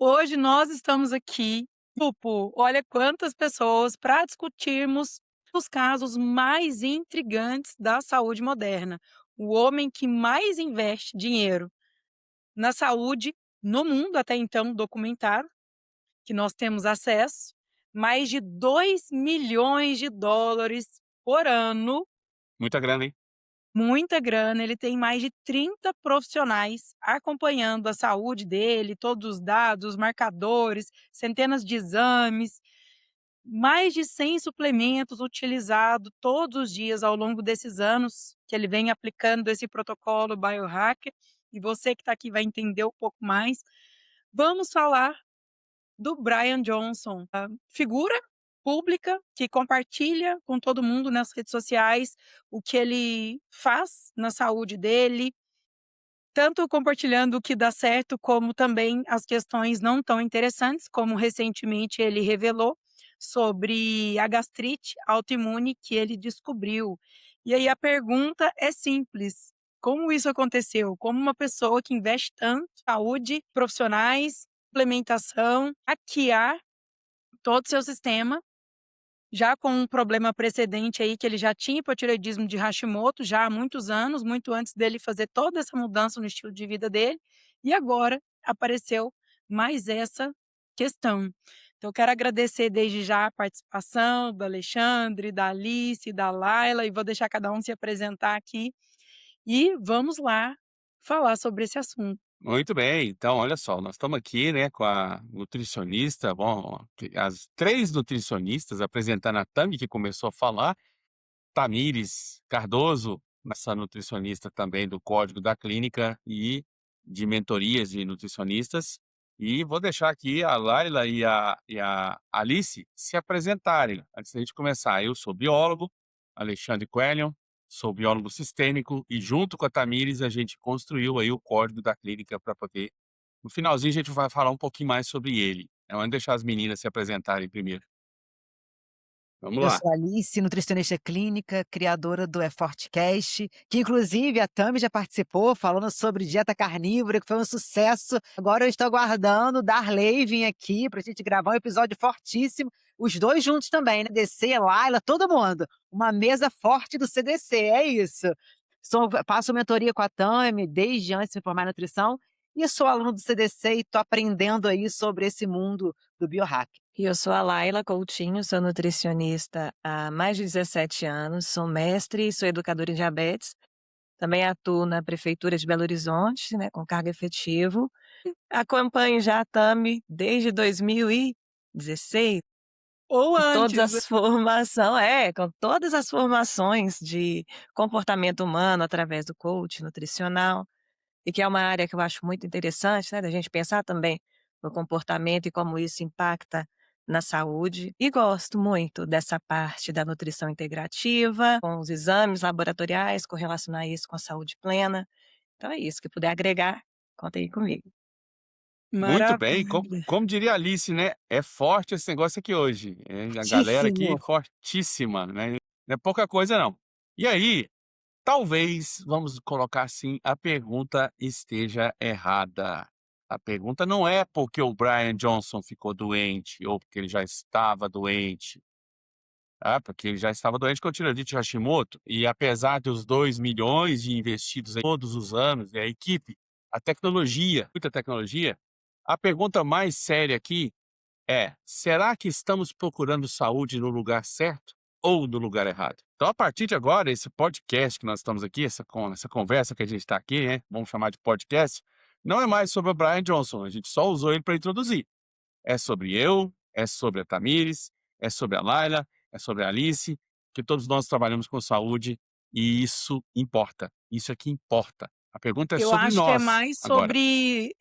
Hoje nós estamos aqui, grupo, olha quantas pessoas, para discutirmos os casos mais intrigantes da saúde moderna. O homem que mais investe dinheiro na saúde no mundo, até então documentado, que nós temos acesso, mais de US$ 2 milhões por ano, Muita grana, hein? muita grana. Ele tem mais de 30 profissionais acompanhando a saúde dele, todos os dados, os marcadores, centenas de exames, mais de 100 suplementos utilizados todos os dias ao longo desses anos que ele vem aplicando esse protocolo biohacker. E você que está aqui vai entender um pouco mais. Vamos falar do Brian Johnson, a figura pública que compartilha com todo mundo nas redes sociais o que ele faz na saúde dele, tanto compartilhando o que dá certo, como também as questões não tão interessantes, como recentemente ele revelou sobre a gastrite autoimune que ele descobriu. E aí a pergunta é simples: como isso aconteceu? Como uma pessoa que investe tanto em saúde, profissionais, implementação, hackear todo o seu sistema, já com um problema precedente aí que ele já tinha hipotireoidismo de Hashimoto já há muitos anos, muito antes dele fazer toda essa mudança no estilo de vida dele, e agora apareceu mais essa questão. Então eu quero agradecer desde já a participação do Alexandre, da Alice, da Laila, e vou deixar cada um se apresentar aqui, e vamos lá falar sobre esse assunto. Muito bem, então olha só, nós estamos aqui, né, com a nutricionista, bom, as 3 nutricionistas apresentando a Tami, que começou a falar, Tamires Cardoso, nossa nutricionista também do Código da Clínica e de mentorias de nutricionistas. E vou deixar aqui a Laila e a Alice se apresentarem, antes da gente começar. Eu sou biólogo, Alexandre Quellion, sou biólogo sistêmico e junto com a Tamires a gente construiu aí o Código da Clínica para poder no finalzinho a gente vai falar um pouquinho mais sobre ele. Vamos deixar as meninas se apresentarem primeiro. Vamos Eu lá. sou a Alice, nutricionista clínica, criadora do EFortCast, que inclusive a Tami já participou falando sobre dieta carnívora, que foi um sucesso. Agora eu estou aguardando o Darley vir aqui para a gente gravar um episódio fortíssimo, os dois juntos também, né? DC, Laila, todo mundo. Uma mesa forte do CDC, é isso. Faço mentoria com a Tami desde antes de me formar em nutrição e sou aluno do CDC e estou aprendendo aí sobre esse mundo do biohack. E eu sou a Laila Coutinho, sou nutricionista há mais de 17 anos, sou mestre e sou educadora em diabetes. Também atuo na Prefeitura de Belo Horizonte, né, com cargo efetivo. Acompanho já a Tami desde 2016, Ou com todas antes, as com todas as formações de comportamento humano através do coach nutricional, e que é uma área que eu acho muito interessante, né, da gente pensar também no comportamento e como isso impacta na saúde. E gosto muito dessa parte da nutrição integrativa, com os exames laboratoriais, correlacionar isso com a saúde plena. Então é isso, que puder agregar, conta aí comigo. Muito bem, maravilha. como diria a Alice, né, é forte esse negócio aqui hoje, a galera aqui Muitíssimo. fortíssima, né, não é pouca coisa não. E aí, talvez, vamos colocar assim, a pergunta esteja errada. A pergunta não é porque o Brian Johnson ficou doente ou porque ele já estava doente, tá, porque ele já estava doente com tireoidite Hashimoto e apesar dos 2 milhões de investidos aí todos os anos, e a equipe, a tecnologia, muita tecnologia, a pergunta mais séria aqui é: será que estamos procurando saúde no lugar certo ou no lugar errado? Então, a partir de agora, esse podcast que nós estamos aqui, essa conversa que a gente está aqui, né? Vamos chamar de podcast, não é mais sobre o Brian Johnson, a gente só usou ele para introduzir. É sobre eu, é sobre a Tamires, é sobre a Laila, é sobre a Alice, que todos nós trabalhamos com saúde e isso importa. Isso é que importa. A pergunta é Eu sobre acho que é nós mais agora. sobre,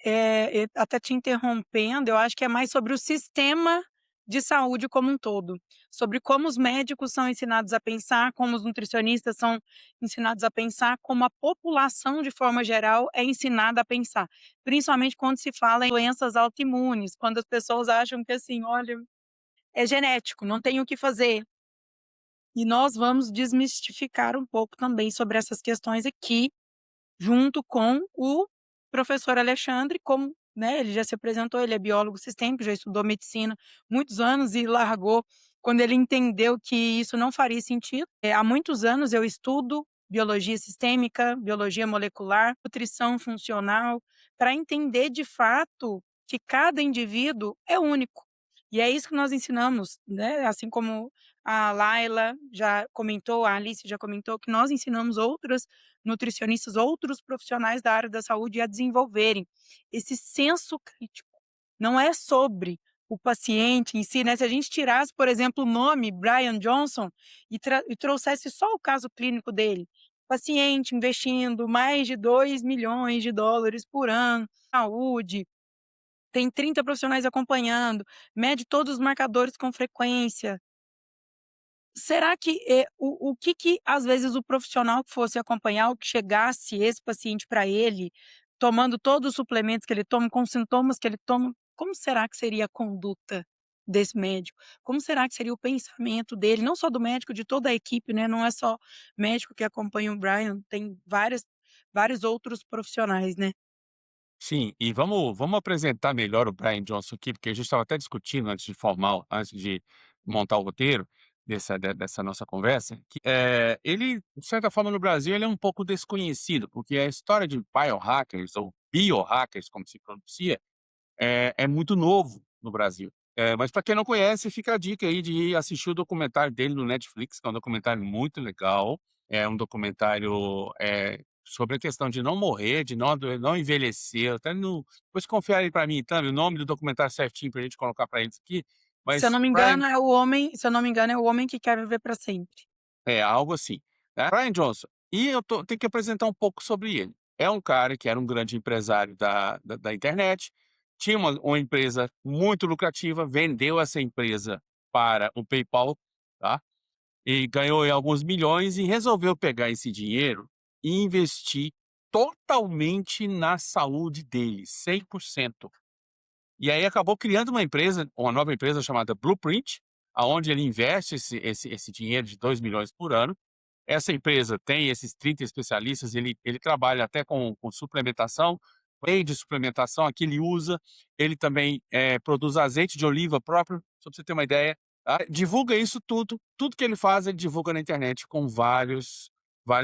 até te interrompendo, eu acho que é mais sobre o sistema de saúde como um todo, sobre como os médicos são ensinados a pensar, como os nutricionistas são ensinados a pensar, como a população de forma geral é ensinada a pensar, principalmente quando se fala em doenças autoimunes, quando as pessoas acham que assim, olha, é genético, não tem o que fazer. E nós vamos desmistificar um pouco também sobre essas questões aqui, junto com o professor Alexandre, como né, ele já se apresentou, ele é biólogo sistêmico, já estudou medicina muitos anos e largou quando ele entendeu que isso não faria sentido. Há muitos anos eu estudo biologia sistêmica, biologia molecular, nutrição funcional, para entender de fato que cada indivíduo é único. E é isso que nós ensinamos, né, assim como a Laila já comentou, a Alice já comentou, que nós ensinamos outras nutricionistas, outros profissionais da área da saúde a desenvolverem esse senso crítico. Não é sobre o paciente em si, né, se a gente tirasse, por exemplo, o nome Brian Johnson e trouxesse só o caso clínico dele, paciente investindo mais de US$ 2 milhões por ano, saúde, tem 30 profissionais acompanhando, mede todos os marcadores com frequência. Será que, o que que às vezes o profissional que fosse acompanhar ou que chegasse esse paciente para ele, tomando todos os suplementos que ele toma, com os sintomas que ele toma, como será que seria a conduta desse médico? Como será que seria o pensamento dele? Não só do médico, de toda a equipe, né, não é só médico que acompanha o Brian, tem vários outros profissionais, né. Sim, e vamos apresentar melhor o Brian Johnson aqui, porque a gente estava até discutindo antes de montar o roteiro dessa nossa conversa, que, ele, de certa forma, no Brasil, ele é um pouco desconhecido, porque a história de biohackers ou biohackers, como se pronuncia, é muito novo no Brasil. Mas para quem não conhece, fica a dica aí de assistir o documentário dele no Netflix, que é um documentário muito legal. É um documentário, sobre a questão de não morrer, de não envelhecer, até no depois confere aí para mim, Tami, o nome do documentário certinho pra gente colocar para eles aqui, Se eu mas não me engano é o homem que quer viver para sempre. é, algo assim, né. Brian Johnson. E eu tenho que apresentar um pouco sobre ele. É um cara que era um grande empresário da internet, tinha uma empresa muito lucrativa, vendeu essa empresa para o PayPal, tá, e ganhou aí alguns milhões e resolveu pegar esse dinheiro e investir totalmente na saúde dele, 100%. E aí acabou criando uma nova empresa chamada Blueprint, aonde ele investe esse dinheiro de 2 milhões por ano. Essa empresa tem esses 30 especialistas, ele trabalha até com suplementação, whey de suplementação, aqui ele usa, ele também, produz azeite de oliva próprio, só pra você ter uma ideia, tá. Divulga isso tudo, tudo que ele faz, ele divulga na internet com vários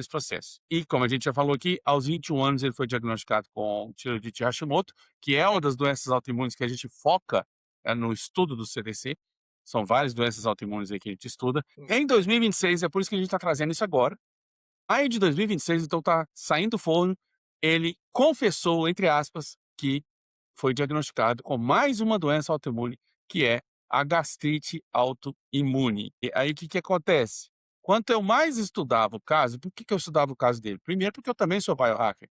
processos. E como a gente já falou aqui, aos 21 anos ele foi diagnosticado com tireoidite de Hashimoto, que é uma das doenças autoimunes que a gente foca, no estudo do CDC. São várias doenças autoimunes aí que a gente estuda. Em 2026, é por isso que a gente está trazendo isso agora. Aí de 2026, então tá saindo do forno, ele confessou, entre aspas, que foi diagnosticado com mais uma doença autoimune, que é a gastrite autoimune. E aí o que que acontece? Quanto eu mais estudava o caso, por que que eu estudava o caso dele? Primeiro porque eu também sou biohacker.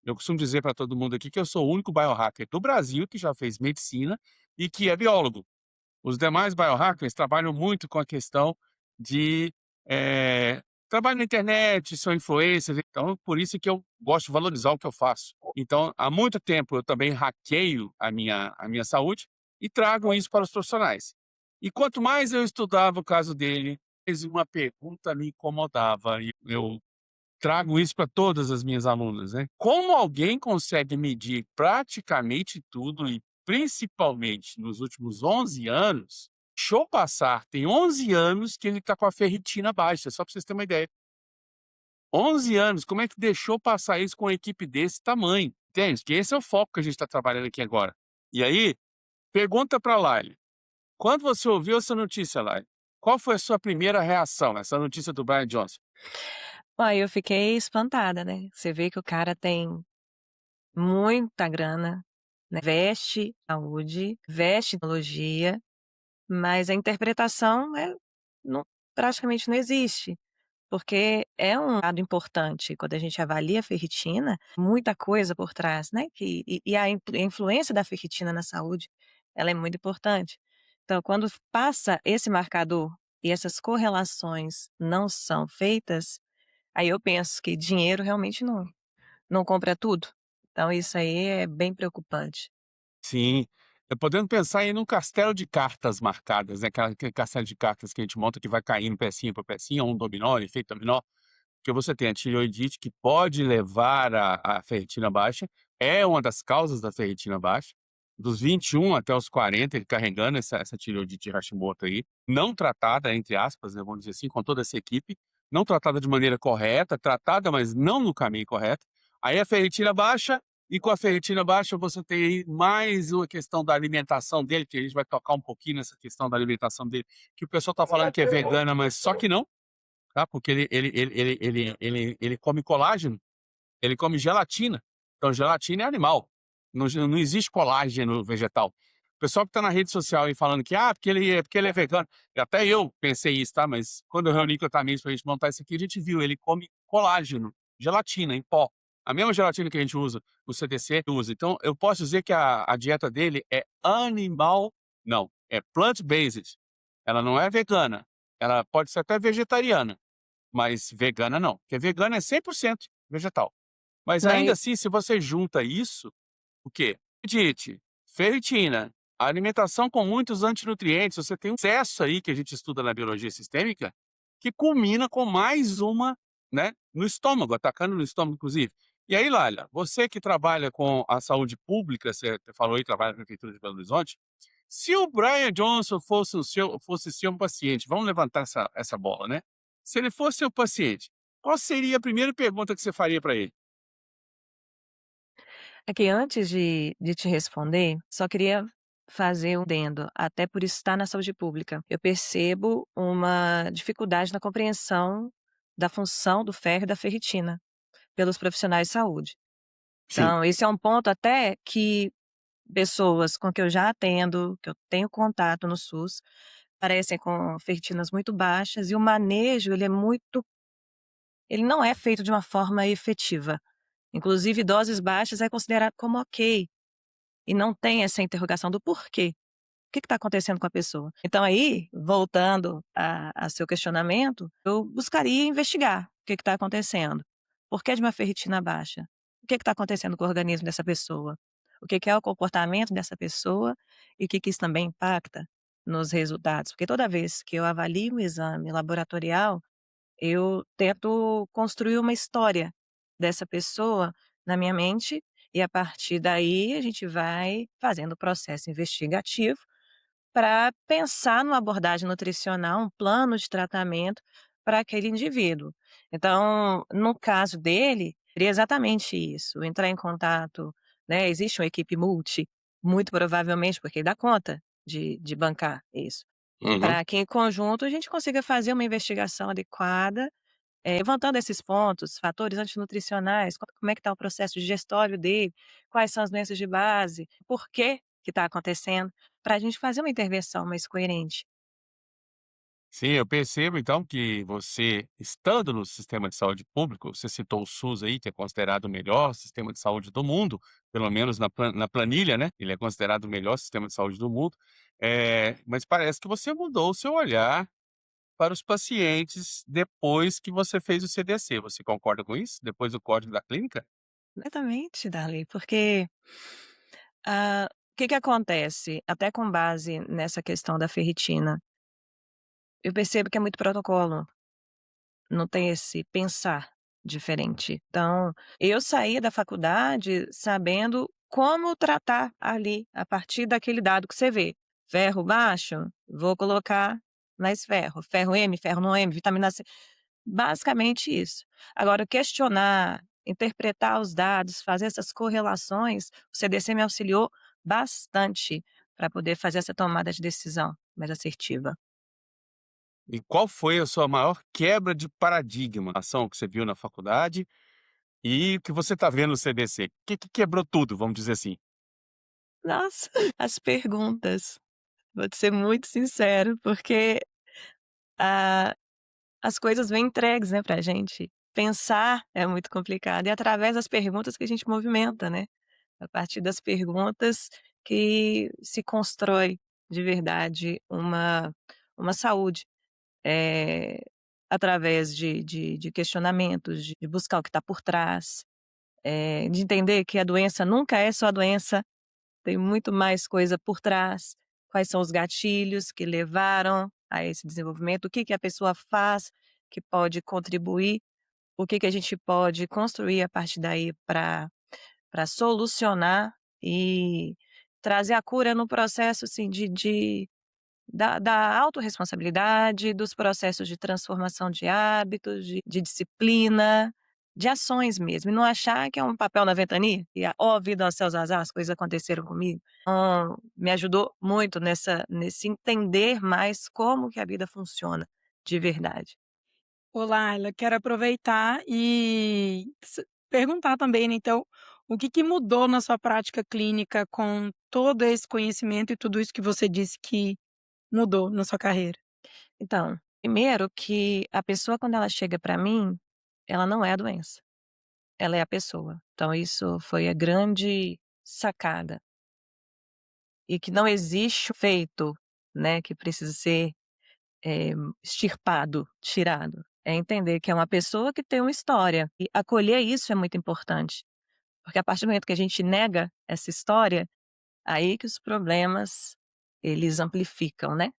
Eu costumo dizer para todo mundo aqui que eu sou o único biohacker do Brasil que já fez medicina e que é biólogo. Os demais biohackers trabalham muito com a questão de, trabalho na internet, são influencers, então por isso que eu gosto de valorizar o que eu faço. Então, há muito tempo eu também hackeio a minha saúde e trago isso para os profissionais. E quanto mais eu estudava o caso dele, mais uma pergunta me incomodava e eu trago isso para todas as minhas alunas, né. Como alguém consegue medir praticamente tudo e principalmente nos últimos 11 anos, deixou passar, tem 11 anos que ele está com a ferritina baixa, só para vocês terem uma ideia. 11 anos, como é que deixou passar isso com uma equipe desse tamanho, entende? Que esse é o foco que a gente está trabalhando aqui agora. E aí, pergunta para a Laila, quando você ouviu essa notícia, Laila, qual foi a sua primeira reação, essa notícia do Brian Johnson? Aí eu fiquei espantada, né. Você vê que o cara tem muita grana, né, veste saúde, veste tecnologia, mas a interpretação não praticamente não existe, porque é um dado importante quando a gente avalia a ferritina, muita coisa por trás, né, e a influência da ferritina na saúde, ela é muito importante. Então quando passa esse marcador e essas correlações não são feitas, aí eu penso que dinheiro realmente não compra tudo. Então isso aí é bem preocupante. Sim, podendo pensar aí num castelo de cartas marcadas, né, aquele castelo de cartas que a gente monta que vai caindo pecinha por pecinha, um dominó, efeito dominó, que você tem a tireoidite que pode levar à ferritina baixa, é uma das causas da ferritina baixa. Dos 21 até os 40, ele carregando essa tireoidite de Hashimoto aí, não tratada, entre aspas, né, vamos dizer assim, com toda essa equipe, não tratada de maneira correta, tratada, mas não no caminho correto. Aí a ferritina baixa, e com a ferritina baixa você tem aí mais uma questão da alimentação dele, que a gente vai tocar um pouquinho nessa questão da alimentação dele, que o pessoal tá falando que é vegana, mas só que não, tá? Porque ele come colágeno, ele come gelatina. Então, gelatina é animal. Não existe colágeno vegetal. O pessoal que está na rede social aí falando que, porque ele é vegano. E até eu pensei isso, tá? Mas quando eu reuni com a Tamires pra gente montar isso aqui, a gente viu, ele come colágeno, gelatina em pó. A mesma gelatina que a gente usa no CDC, usa. Então, eu posso dizer que a dieta dele é animal, não, é plant-based. Ela não é vegana. Ela pode ser até vegetariana, mas vegana não. Porque vegana é 100% vegetal. Mas ainda Mas assim, se você junta isso, o quê? Apetite, ferritina, alimentação com muitos antinutrientes, você tem um excesso aí que a gente estuda na biologia sistêmica, que culmina com mais uma, né, no estômago, atacando no estômago, inclusive. E aí, Laila, você que trabalha com a saúde pública, você falou aí, trabalha na Prefeitura de Belo Horizonte, se o Brian Johnson fosse seu paciente, vamos levantar essa bola, né? Se ele fosse seu paciente, qual seria a primeira pergunta que você faria para ele? aqui antes de te responder, só queria fazer um adendo, até por estar na saúde pública. Eu percebo uma dificuldade na compreensão da função do ferro e da ferritina pelos profissionais de saúde. Sim. Então, esse é um ponto até que pessoas com que eu já atendo, que eu tenho contato no SUS, parecem com ferritinas muito baixas e o manejo ele não é feito de uma forma efetiva. Inclusive doses baixas é considerado como ok, e não tem essa interrogação do porquê. O que está acontecendo com a pessoa? Então aí, voltando a seu questionamento, eu buscaria investigar o que está acontecendo. Por que de uma ferritina baixa? O que está acontecendo com o organismo dessa pessoa? O que é o comportamento dessa pessoa e o que isso também impacta nos resultados? Porque toda vez que eu avalio um exame laboratorial, eu tento construir uma história dessa pessoa na minha mente e a partir daí a gente vai fazendo o processo investigativo para pensar numa abordagem nutricional, um plano de tratamento para aquele indivíduo. Então, no caso dele, seria exatamente isso, entrar em contato, né, existe uma equipe multi, muito provavelmente, porque ele dá conta de bancar isso, Uhum. para que em conjunto a gente consiga fazer uma investigação adequada, levantando esses pontos, fatores antinutricionais, como é que está o processo digestório dele, quais são as doenças de base, por que que está acontecendo, para a gente fazer uma intervenção mais coerente. Sim, eu percebo então que você, estando no sistema de saúde público, você citou o SUS aí, que é considerado o melhor sistema de saúde do mundo, pelo menos na planilha, né? Ele é considerado o melhor sistema de saúde do mundo. Mas parece que você mudou o seu olhar para os pacientes depois que você fez o CDC. Você concorda com isso? Depois do código da clínica? Exatamente, Darley, porque, o que que acontece, até com base nessa questão da ferritina, eu percebo que é muito protocolo. Não tem esse pensar diferente. Então, eu saí da faculdade sabendo como tratar ali, a partir daquele dado que você vê. Ferro baixo, vou colocar mais ferro. Ferro M, ferro não M, vitamina C. Basicamente isso. Agora, questionar, interpretar os dados, fazer essas correlações, o CDC me auxiliou bastante para poder fazer essa tomada de decisão mais assertiva. E qual foi a sua maior quebra de paradigma? Ação que você viu na faculdade e o que você está vendo no CDC? O que que quebrou tudo, vamos dizer assim? Nossa, as perguntas. Vou te ser muito sincero, porque, ah, as coisas vêm entregues, né, pra gente. Pensar é muito complicado e é através das perguntas que a gente movimenta, né. A partir das perguntas que se constrói de verdade uma saúde, eh, através de questionamentos, de buscar o que está por trás, de entender que a doença nunca é só a doença. Tem muito mais coisa por trás. Quais são os gatilhos que levaram a esse desenvolvimento? O que que a pessoa faz que pode contribuir? O que que a gente pode construir a partir daí para para solucionar e trazer a cura no processo, assim, da autorresponsabilidade, dos processos de transformação de hábitos, de disciplina, de ações mesmo, e não achar que é um papel na ventania, e "ó vida, ó céus, azar, as coisas aconteceram comigo". Então, me ajudou muito nesse entender mais como que a vida funciona de verdade. Olá, Laila, quero aproveitar e perguntar também, né, então, o que que mudou na sua prática clínica com todo esse conhecimento e tudo isso que você disse que mudou na sua carreira? Então, primeiro que a pessoa quando ela chega para mim, ela não é a doença, ela é a pessoa. Então isso foi a grande sacada. E que não existe feito, né, que precisa ser, extirpado, tirado. É entender que é uma pessoa que tem uma história, e acolher isso é muito importante, porque a partir do momento que a gente nega essa história, aí que os problemas, eles amplificam, né.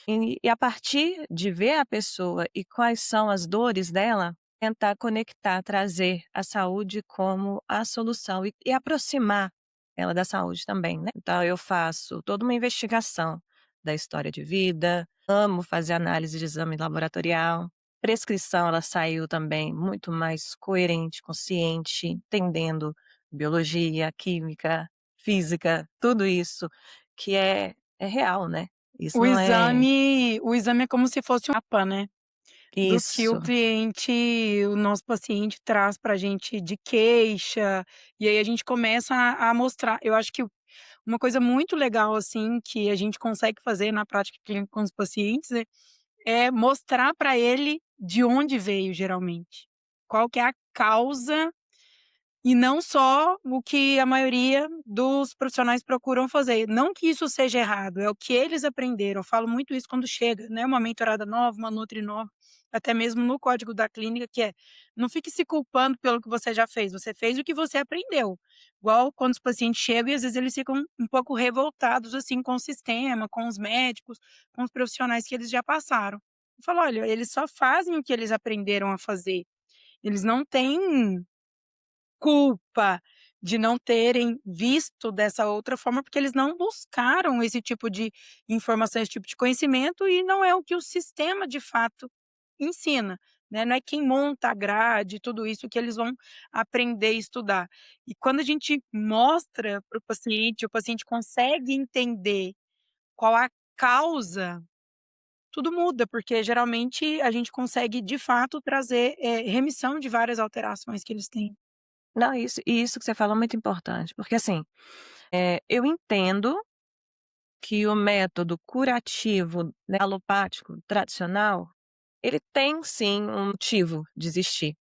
E a partir de ver a pessoa e quais são as dores dela, tentar conectar, trazer a saúde como a solução e aproximar ela da saúde também, né. Então eu faço toda uma investigação da história de vida, amo fazer análise de exame laboratorial, prescrição ela saiu também muito mais coerente, consciente, entendendo biologia, química, física, tudo isso que é real, né. Isso O não é exame o exame é como se fosse um mapa, né, do que o isso. cliente o nosso paciente traz pra gente de queixa, e aí a gente começa a mostrar. Eu acho que uma coisa muito legal, assim, que a gente consegue fazer na prática clínica com os pacientes, é mostrar para ele de onde veio geralmente. Qual que é a causa e não só o que a maioria dos profissionais procuram fazer. Não que isso seja errado, é o que eles aprenderam. Eu falo muito isso quando chega, né, uma mentorada nova, uma nutri nova, até mesmo no código da clínica, que é: "Não fique se culpando pelo que você já fez, você fez o que você aprendeu". Igual quando os pacientes chegam e às vezes eles ficam um pouco revoltados, assim, com o sistema, com os médicos, com os profissionais que eles já passaram. Eu falo: "Olha, eles só fazem o que eles aprenderam a fazer, eles não têm culpa de não terem visto dessa outra forma, porque eles não buscaram esse tipo de informação, esse tipo de conhecimento, e não é o que o sistema de fato ensina, né, não é quem monta a grade, tudo isso que eles vão aprender e estudar. E quando a gente mostra para o paciente consegue entender qual a causa, tudo muda, porque geralmente a gente consegue de fato trazer, remissão de várias alterações que eles têm. Não, isso que você falou é muito importante, porque assim, eu entendo que o método curativo, né, alopático tradicional, ele tem sim um motivo de existir,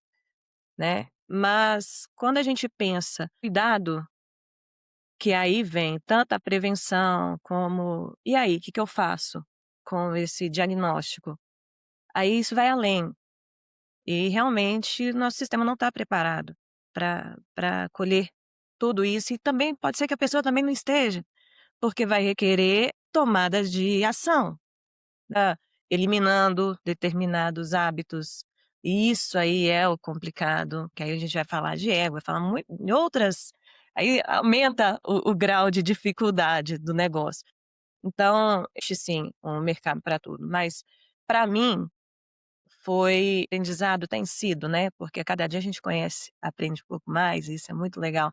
né, mas quando a gente pensa cuidado, que aí vem tanto a prevenção como "e aí, que eu faço com esse diagnóstico?". Aí isso vai além. E realmente nosso sistema não está preparado para acolher tudo isso e também pode ser que a pessoa também não esteja, porque vai requerer tomadas de ação, né, eliminando determinados hábitos. E isso aí é o complicado, que aí a gente vai falar de ego, vai falar muito em outras aí aumenta o grau de dificuldade do negócio. Então, existe sim um mercado para tudo, mas para mim foi aprendizado tem sido, né, porque a cada dia a gente conhece, aprende um pouco mais, e isso é muito legal,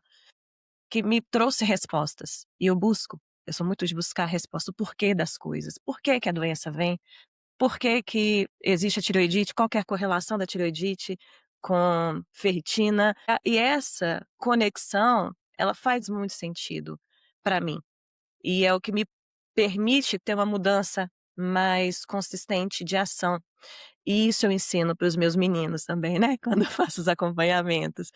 que me trouxe respostas, e eu sou muito de buscar a resposta, o porquê das coisas, por que que a doença vem, por que que existe a tireoidite, qual que é a correlação da tireoidite com ferritina, e essa conexão, ela faz muito sentido para mim, e é o que me permite ter uma mudança mais consistente de ação. E isso eu ensino para os meus meninos também, né, quando eu faço os acompanhamentos,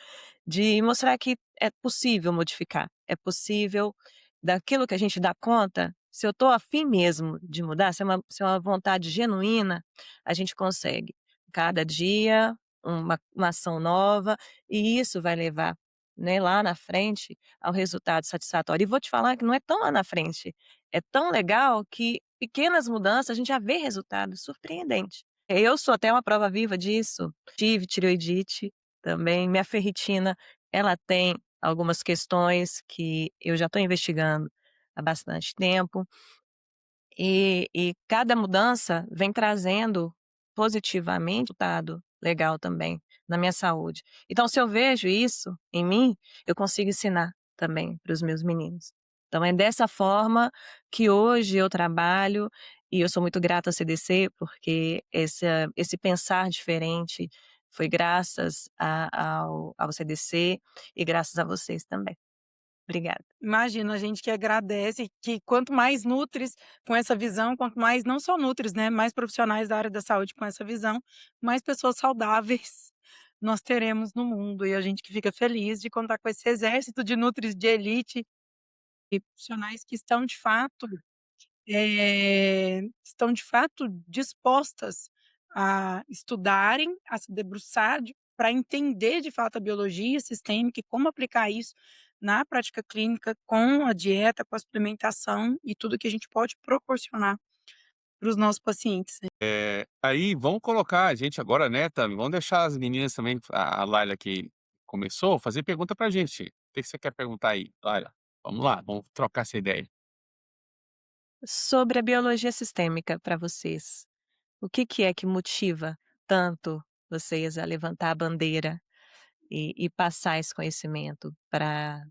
de mostrar que é possível modificar, é possível daquilo que a gente dá conta, se eu estou afim mesmo de mudar, se é uma vontade genuína, a gente consegue. Cada dia uma ação nova, e isso vai levar, né, lá na frente ao resultado satisfatório. E vou te falar que não é tão lá na frente, é tão legal que pequenas mudanças a gente já vê resultados surpreendentes. Eu sou até uma prova viva disso. Tive tireoidite também, minha ferritina, ela tem algumas questões que eu já estou investigando há bastante tempo. E cada mudança vem trazendo positivamente resultado legal também na minha saúde. Então, se eu vejo isso em mim, eu consigo ensinar também para os meus meninos. Então é dessa forma que hoje eu trabalho e eu sou muito grata ao CDC, porque esse pensar diferente foi graças ao CDC e graças a vocês também. Obrigada. Imagina, a gente que agradece, que quanto mais nutris com essa visão, quanto mais não só nutris, né, mais profissionais da área da saúde com essa visão, mais pessoas saudáveis nós teremos no mundo. E a gente que fica feliz de contar com esse exército de nutris de elite e profissionais que estão de fato dispostas a estudarem, a se debruçar para entender de fato a biologia sistêmica e como aplicar isso na prática clínica com a dieta, com a suplementação e tudo que a gente pode proporcionar para os nossos pacientes, né. Aí vamos colocar a gente agora, né, Tami, vamos deixar as meninas também, a Laila que começou, fazer pergunta pra gente. O que que você quer perguntar aí, Laila? Vamos lá, vamos trocar essa ideia. Sobre a biologia sistêmica para vocês, o que é que motiva tanto vocês a levantar a bandeira e passar esse conhecimento para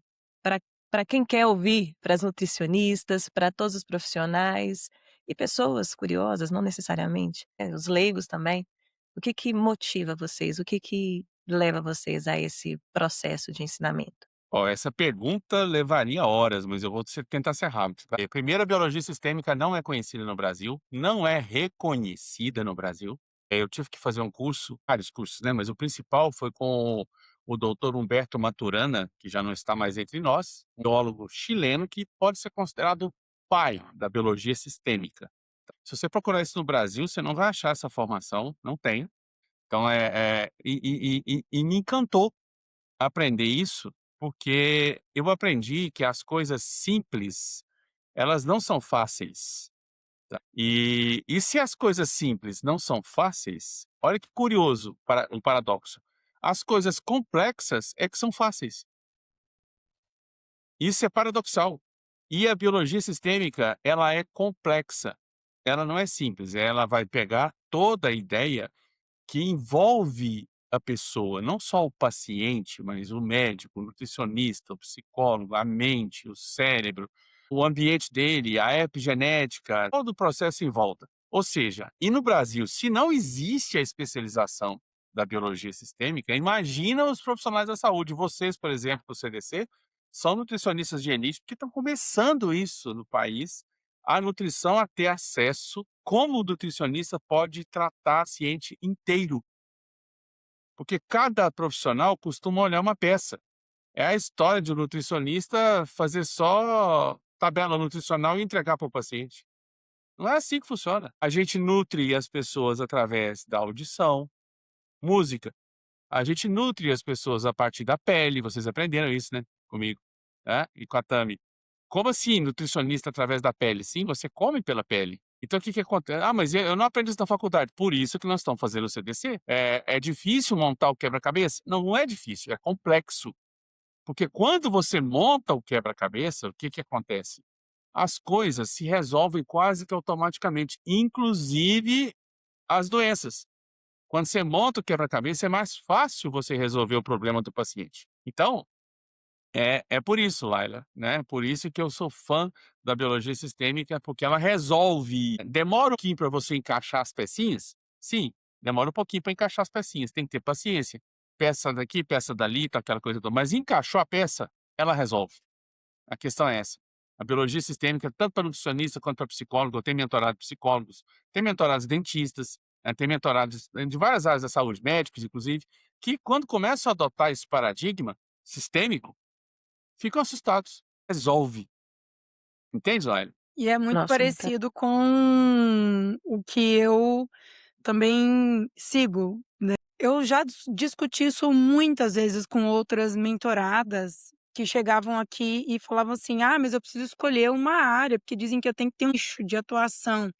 para quem quer ouvir, para as nutricionistas, para todos os profissionais e pessoas curiosas, não necessariamente, os leigos também. O que motiva vocês? O que leva vocês a esse processo de ensinamento? Ó, essa pergunta levaria horas, mas eu vou tentar ser rápido, tá? Primeiro, a biologia sistêmica não é conhecida no Brasil, não é reconhecida no Brasil. Eu tive que fazer um curso, vários cursos, né? Mas o principal foi com o doutor Humberto Maturana, que já não está mais entre nós, um biólogo chileno que pode ser considerado o pai da biologia sistêmica. Se você procurar isso no Brasil, você não vai achar essa formação, não tem. Então, e me encantou aprender isso, porque eu aprendi que as coisas simples, elas não são fáceis, tá. E se as coisas simples não são fáceis, olha que curioso um paradoxo, as coisas complexas é que são fáceis. Isso é paradoxal. E a biologia sistêmica, ela é complexa, ela não é simples, ela vai pegar toda a ideia que envolve a pessoa, não só o paciente, mas o médico, o nutricionista, o psicólogo, a mente, o cérebro, o ambiente dele, a epigenética, todo o processo em volta. Ou seja, e no Brasil, se não existe a especialização da biologia sistêmica, imagina os profissionais da saúde. Vocês, por exemplo, do CDC, são nutricionistas de elite, porque estão começando isso no país, a nutrição a ter acesso, como o nutricionista pode tratar o paciente inteiro. Porque cada profissional costuma olhar uma peça. É a história de um nutricionista fazer só tabela nutricional e entregar para o paciente. Não é assim que funciona. A gente nutre as pessoas através da audição, música. A gente nutre as pessoas a partir da pele, vocês aprenderam isso, né, comigo, né, e com a Tami. Como assim nutricionista através da pele? Sim, você come pela pele. Então o que que acontece? "Ah, mas eu não aprendi isso na faculdade". Por isso que nós estamos fazendo o CDC. É difícil montar o quebra-cabeça? Não, não é difícil, é complexo. Porque quando você monta o quebra-cabeça, o que que acontece? As coisas se resolvem quase que automaticamente, inclusive as doenças. Quando você monta o quebra-cabeça, é mais fácil você resolver o problema do paciente. Então, é por isso, Laila, né, por isso que eu sou fã da biologia sistêmica, porque ela resolve. Demora um pouquinho para você encaixar as pecinhas? Sim, demora um pouquinho para encaixar as pecinhas, tem que ter paciência. Peça daqui, peça dali, tá aquela coisa toda, mas encaixou a peça, ela resolve. A questão é essa. A biologia sistêmica, tanto para nutricionista quanto para psicólogo, eu tenho mentorado de psicólogos, tenho mentorado de dentistas, tenho mentorados de várias áreas da saúde, médicos inclusive, que quando começam a adotar esse paradigma sistêmico, ficam assustados. Resolve. Entende, Laila? E é muito Nossa, muito parecido com o que eu também sigo, né. Eu já discuti isso muitas vezes com outras mentoradas que chegavam aqui e falavam assim: "Ah, mas eu preciso escolher uma área, porque dizem que eu tenho que ter um nicho de atuação".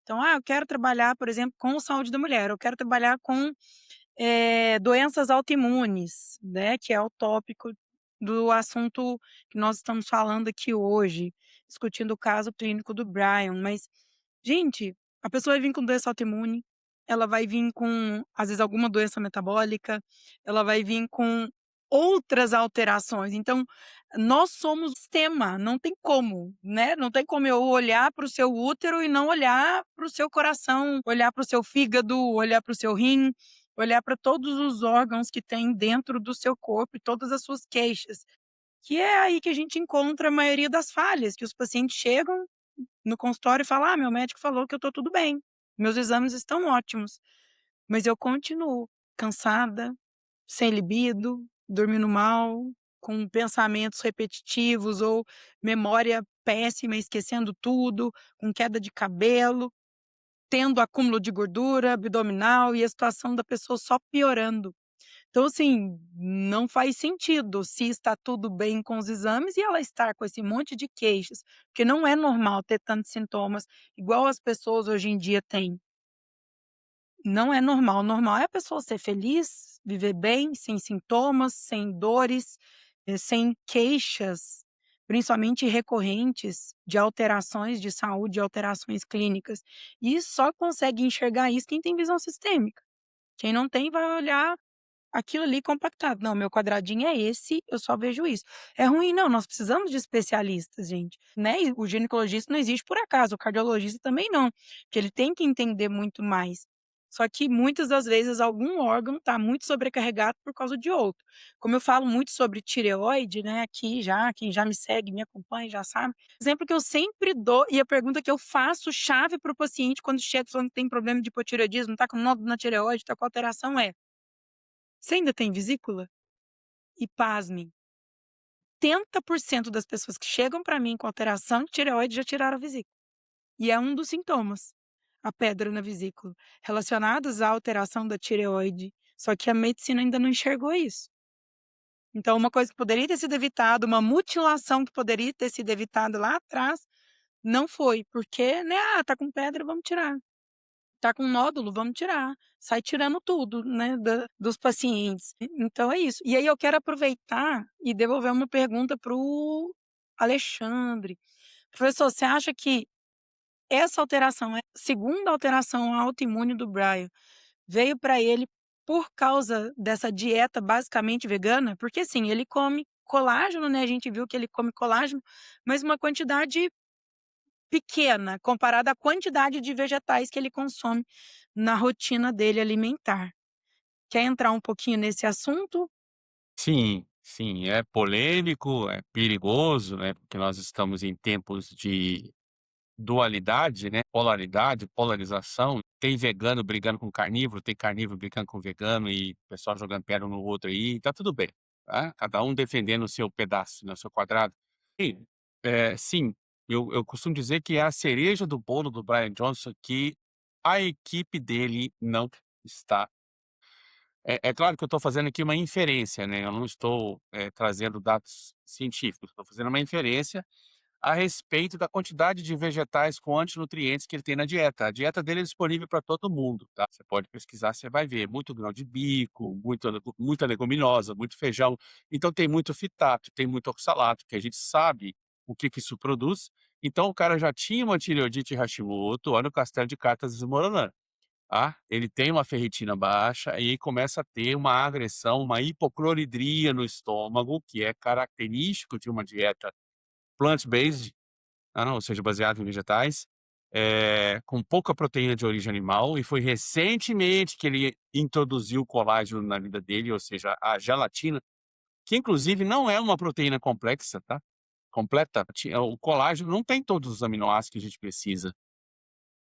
Então, eu quero trabalhar, por exemplo, com saúde da mulher, eu quero trabalhar com, doenças autoimunes, né, que é o tópico do assunto que nós estamos falando aqui hoje, discutindo o caso clínico do Brian, mas, gente, a pessoa vai vir com doença autoimune, ela vai vir com, às vezes, alguma doença metabólica, ela vai vir com outras alterações. Então, nós somos sistema, não tem como, né? Não tem como eu olhar para o seu útero e não olhar para o seu coração, olhar para o seu fígado, olhar para o seu rim, olhar para todos os órgãos que tem dentro do seu corpo e todas as suas queixas. Que é aí que a gente encontra a maioria das falhas, que os pacientes chegam no consultório e falam: "Ah, meu médico falou que eu estou tudo bem, meus exames estão ótimos", mas eu continuo cansada, sem libido, dormindo mal, com pensamentos repetitivos ou memória péssima, esquecendo tudo, com queda de cabelo, tendo acúmulo de gordura abdominal e a situação da pessoa só piorando. Então, assim, não faz sentido se está tudo bem com os exames e ela estar com esse monte de queixas, porque não é normal ter tantos sintomas igual as pessoas hoje em dia têm. Não é normal. O normal é a pessoa ser feliz, viver bem, sem sintomas, sem dores, sem queixas, principalmente recorrentes de alterações de saúde, alterações clínicas. E só consegue enxergar isso quem tem visão sistêmica. Quem não tem vai olhar aquilo ali compactado. Não, meu quadradinho é esse, eu só vejo isso. É ruim não, nós precisamos de especialistas, gente, né, e o ginecologista não existe por acaso, o cardiologista também não, porque ele tem que entender muito mais. Só que muitas das vezes algum órgão está muito sobrecarregado por causa de outro. Como eu falo muito sobre tireoide, né, aqui já, quem já me segue, me acompanha já sabe. Exemplo que eu sempre dou e a pergunta que eu faço chave para o paciente quando chega falando que tem problema de hipotireoidismo, está com nódulo na tireoide, está com alteração é: "Você ainda tem vesícula?" E pasmem, 80% das pessoas que chegam para mim com alteração de tireoide já tiraram a vesícula. E é um dos sintomas, a pedra na vesícula, relacionados à alteração da tireoide, só que a medicina ainda não enxergou isso. Então uma coisa que poderia ter sido evitada, uma mutilação que poderia ter sido evitada lá atrás, não foi, porque, né, "Ah, tá com pedra, vamos tirar". Tá com nódulo, vamos tirar. Sai tirando tudo, né, dos pacientes. Então é isso. E aí eu quero aproveitar e devolver uma pergunta para o Alexandre. Professor, você acha que essa alteração, é a segunda alteração autoimune do Brian, veio para ele por causa dessa dieta basicamente vegana? Porque assim, ele come colágeno, né, a gente viu que ele come colágeno, mas uma quantidade pequena, comparada à quantidade de vegetais que ele consome na rotina dele alimentar. Quer entrar um pouquinho nesse assunto? Sim, sim, é polêmico, é perigoso, né, porque nós estamos em tempos de dualidade, né, polaridade, polarização. Tem vegano brigando com carnívoro, tem carnívoro brigando com vegano e o pessoal jogando pedra um no outro aí, tá tudo bem, tá, cada um defendendo o seu pedaço, né, o seu quadrado. E, sim, eu costumo dizer que é a cereja do bolo do Brian Johnson que a equipe dele não está. É claro que eu estou fazendo aqui uma inferência, né, eu não estou, trazendo dados científicos, estou fazendo uma inferência a respeito da quantidade de vegetais com antinutrientes que ele tem na dieta. A dieta dele é disponível para todo mundo, tá, você pode pesquisar, você vai ver, muito grão de bico, muita leguminosa, muito feijão, então tem muito fitato, tem muito oxalato, que a gente sabe o que que isso produz, então o cara já tinha uma tireoidite Hashimoto, olha o castelo de cartas desmoronando. Ah, ele tem uma ferritina baixa e aí começa a ter uma agressão, uma hipocloridria no estômago, que é característico de uma dieta plant-based, ou seja, baseada em vegetais, com pouca proteína de origem animal, e foi recentemente que ele introduziu o colágeno na vida dele, ou seja, a gelatina, que inclusive não é uma proteína complexa, tá, completa. O colágeno não tem todos os aminoácidos que a gente precisa.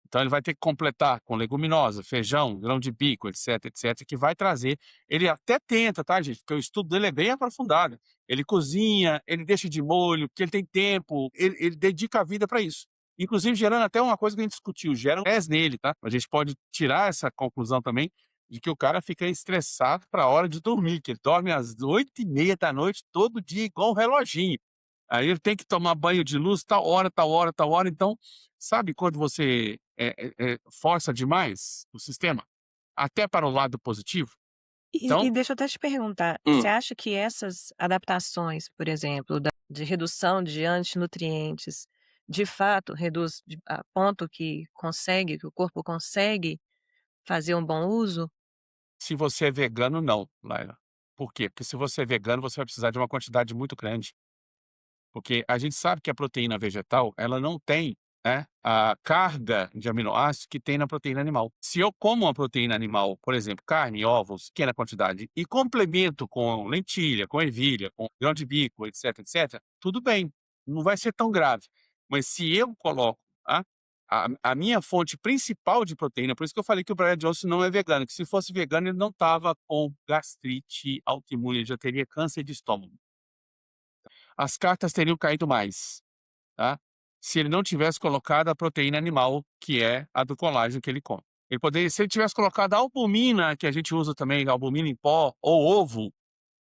Então ele vai ter que completar com leguminosa, feijão, grão de bico, etc, etc, que vai trazer. Ele até tenta, tá, gente, porque o estudo dele é bem aprofundado. Ele cozinha, ele deixa de molho, porque ele tem tempo, ele dedica a vida para isso. Inclusive gerando até uma coisa que a gente discutiu, gera um estresse nele, tá. A gente pode tirar essa conclusão também, de que o cara fica estressado para a hora de dormir, que ele dorme às 20h30 todo dia igual um reloginho. Aí ele tem que tomar banho de luz tal hora, tal hora, tal hora, então, sabe quando você, força demais o sistema, até para o lado positivo? E Então deixa eu até te perguntar, você hum, acha que essas adaptações, por exemplo, de redução de antinutrientes, de fato reduz a ponto que o corpo consegue fazer um bom uso? se você é vegano, não, Laila. Por quê? Porque se você é vegano, você vai precisar de uma quantidade muito grande. Porque a gente sabe que a proteína vegetal, ela não tem, né, a carga de aminoácidos que tem na proteína animal. Se eu como uma proteína animal, por exemplo, carne, ovos, pequena quantidade, e complemento com lentilha, com ervilha, com grão de bico, etc, etc, tudo bem, não vai ser tão grave. Mas se eu coloco, tá, a minha fonte principal de proteína, por isso que eu falei que o Brian Johnson não é vegano, que se fosse vegano ele não estava com gastrite autoimune, ele já teria câncer de estômago. As cartas teriam caído mais, tá, se ele não tivesse colocado a proteína animal, que é a do colágeno que ele come. Ele poderia se ele tivesse colocado a albumina, que a gente usa também, albumina em pó ou ovo,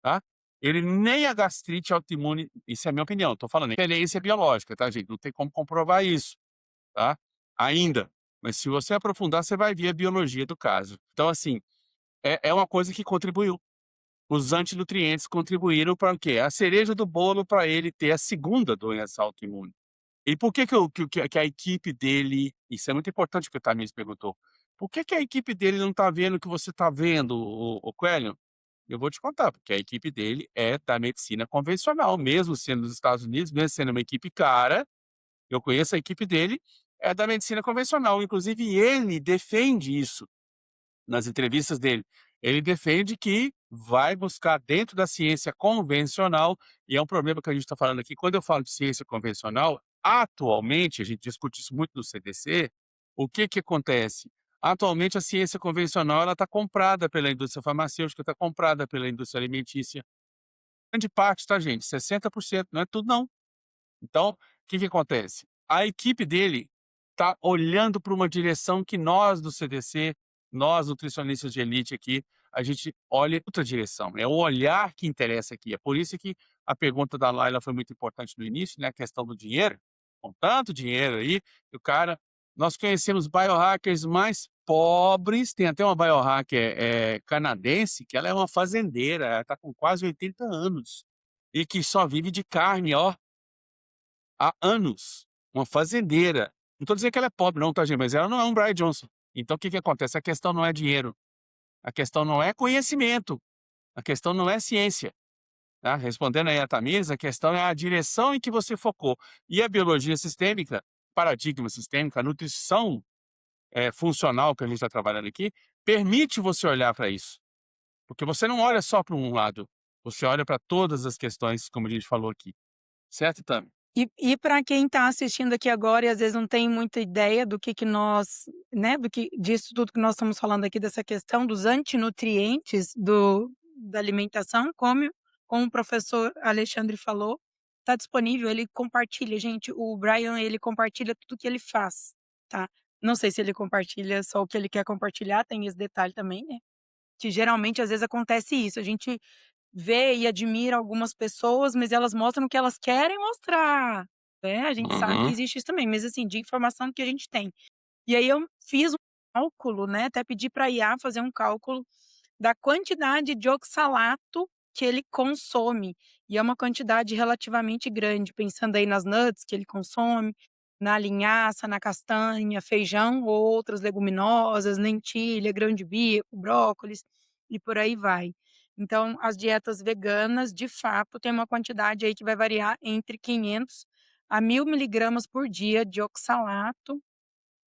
tá, ele nem a gastrite autoimune, isso é a minha opinião, tô falando, experiência biológica, tá, gente, não tem como comprovar isso, tá, ainda. Mas se você aprofundar, você vai ver a biologia do caso. Então, assim, é uma coisa que contribuiu. Os antinutrientes contribuíram para o quê? A cereja do bolo para ele ter a segunda doença autoimune. E por que que o que a equipe dele isso é muito importante que o Tamires perguntou. Por que a equipe dele não está vendo o que você está vendo, o Coelho? Eu vou te contar, porque a equipe dele é da medicina convencional, mesmo sendo nos Estados Unidos, mesmo sendo uma equipe cara, eu conheço a equipe dele, é da medicina convencional, inclusive ele defende isso. Nas entrevistas dele, ele defende que vai buscar dentro da ciência convencional, e é um problema que a gente está falando aqui, quando eu falo de ciência convencional, atualmente, a gente discute isso muito no CDC, o que que acontece? Atualmente a ciência convencional ela está comprada pela indústria farmacêutica, está comprada pela indústria alimentícia, grande parte, tá gente? 60%, não é tudo não. Então, o que que acontece? A equipe dele está olhando para uma direção que nós do CDC, nós nutricionistas de elite aqui, a gente olha outra direção, é o olhar que interessa aqui. É por isso que a pergunta da Laila foi muito importante no início, né, a questão do dinheiro, com tanto dinheiro aí, o cara nós conhecemos biohackers mais pobres, tem até uma biohacker, canadense, que ela é uma fazendeira, ela está com quase 80 anos, e que só vive de carne, ó, há anos, uma fazendeira. Não estou dizendo que ela é pobre não, tá gente, mas ela não é um Brian Johnson. Então o que que acontece? A questão não é dinheiro, a questão não é conhecimento, a questão não é ciência, tá. Respondendo aí a Tamires, a questão é a direção em que você focou. E a biologia sistêmica, paradigma sistêmico, a nutrição, funcional que a gente está trabalhando aqui, permite você olhar para isso. Porque você não olha só para um lado, você olha para todas as questões, como a gente falou aqui. Certo, Tami? E para quem está assistindo aqui agora e às vezes não tem muita ideia do que nós, né, do que disso tudo que nós estamos falando aqui, dessa questão dos antinutrientes da alimentação, como o professor Alexandre falou, está disponível, ele compartilha, gente, o Brian, ele compartilha tudo que ele faz, tá. Não sei se ele compartilha só o que ele quer compartilhar, tem esse detalhe também, né, que geralmente às vezes acontece isso, a gente vê e admira algumas pessoas, mas elas mostram o que elas querem mostrar, né, a gente sabe que Uhum. existe isso também, mas assim, de informação que a gente tem. E aí eu fiz um cálculo, né, até pedi pra IA fazer um cálculo da quantidade de oxalato que ele consome, e é uma quantidade relativamente grande, pensando aí nas nuts que ele consome, na linhaça, na castanha, feijão ou outras leguminosas, lentilha, grão de bico, brócolis e por aí vai. Então, as dietas veganas, de fato, tem uma quantidade aí que vai variar entre 500 a 1000 miligramas por dia de oxalato,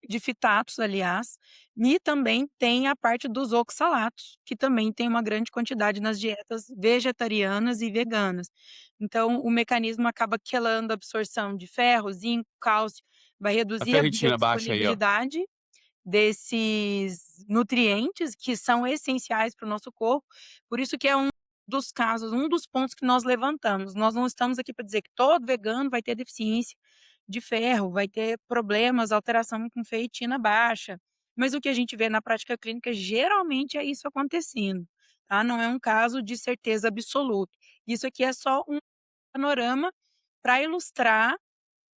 de fitatos, aliás, e também tem a parte dos oxalatos, que também tem uma grande quantidade nas dietas vegetarianas e veganas. Então, o mecanismo acaba quelando a absorção de ferro, zinco, cálcio, vai A reduzir a ferritina baixa aí, ó. biodisponibilidade desses nutrientes que são essenciais para o nosso corpo, por isso que é um dos casos, um dos pontos que nós levantamos. Nós não estamos aqui para dizer que todo vegano vai ter deficiência de ferro, vai ter problemas, alteração com ferritina baixa, mas o que a gente vê na prática clínica geralmente é isso acontecendo, tá? Não é um caso de certeza absoluta. Isso aqui é só um panorama para ilustrar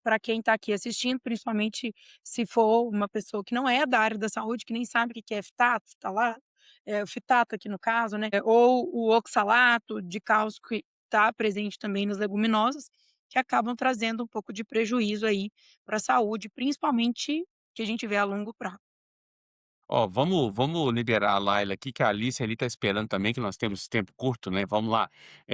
para quem está aqui assistindo, principalmente se for uma pessoa que não é da área da saúde, que nem sabe o que que é ftato, ftalá, o fitato aqui no caso, né, ou o oxalato de cálcio que está presente também nas leguminosas, que acabam trazendo um pouco de prejuízo aí para a saúde, principalmente que a gente vê a longo prazo. Ó, vamos liberar a Laila aqui, que a Alice ali tá esperando também, que nós temos tempo curto, né, vamos lá.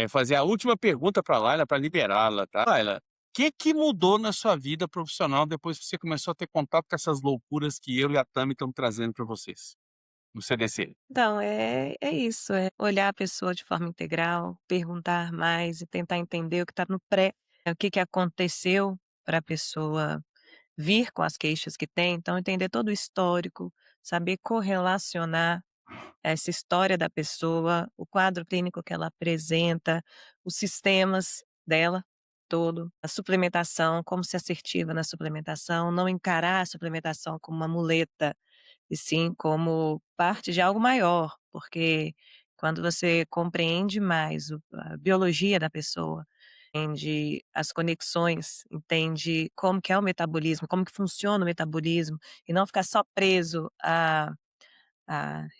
Fazer a última pergunta pra Laila para liberá-la, tá. Laila, que mudou na sua vida profissional depois que você começou a ter contato com essas loucuras que eu e a Tami estamos trazendo para vocês, no CDC? Então, é isso, é olhar a pessoa de forma integral, perguntar mais e tentar entender o que está no pré, o que que aconteceu para a pessoa vir com as queixas que tem, então entender todo o histórico, saber correlacionar essa história da pessoa, o quadro clínico que ela apresenta, os sistemas dela todo, a suplementação, como ser assertiva na suplementação, não encarar a suplementação como uma muleta, e sim como parte de algo maior, porque quando você compreende mais a biologia da pessoa, entende as conexões, entende como que é o metabolismo, como que funciona o metabolismo, e não ficar só preso a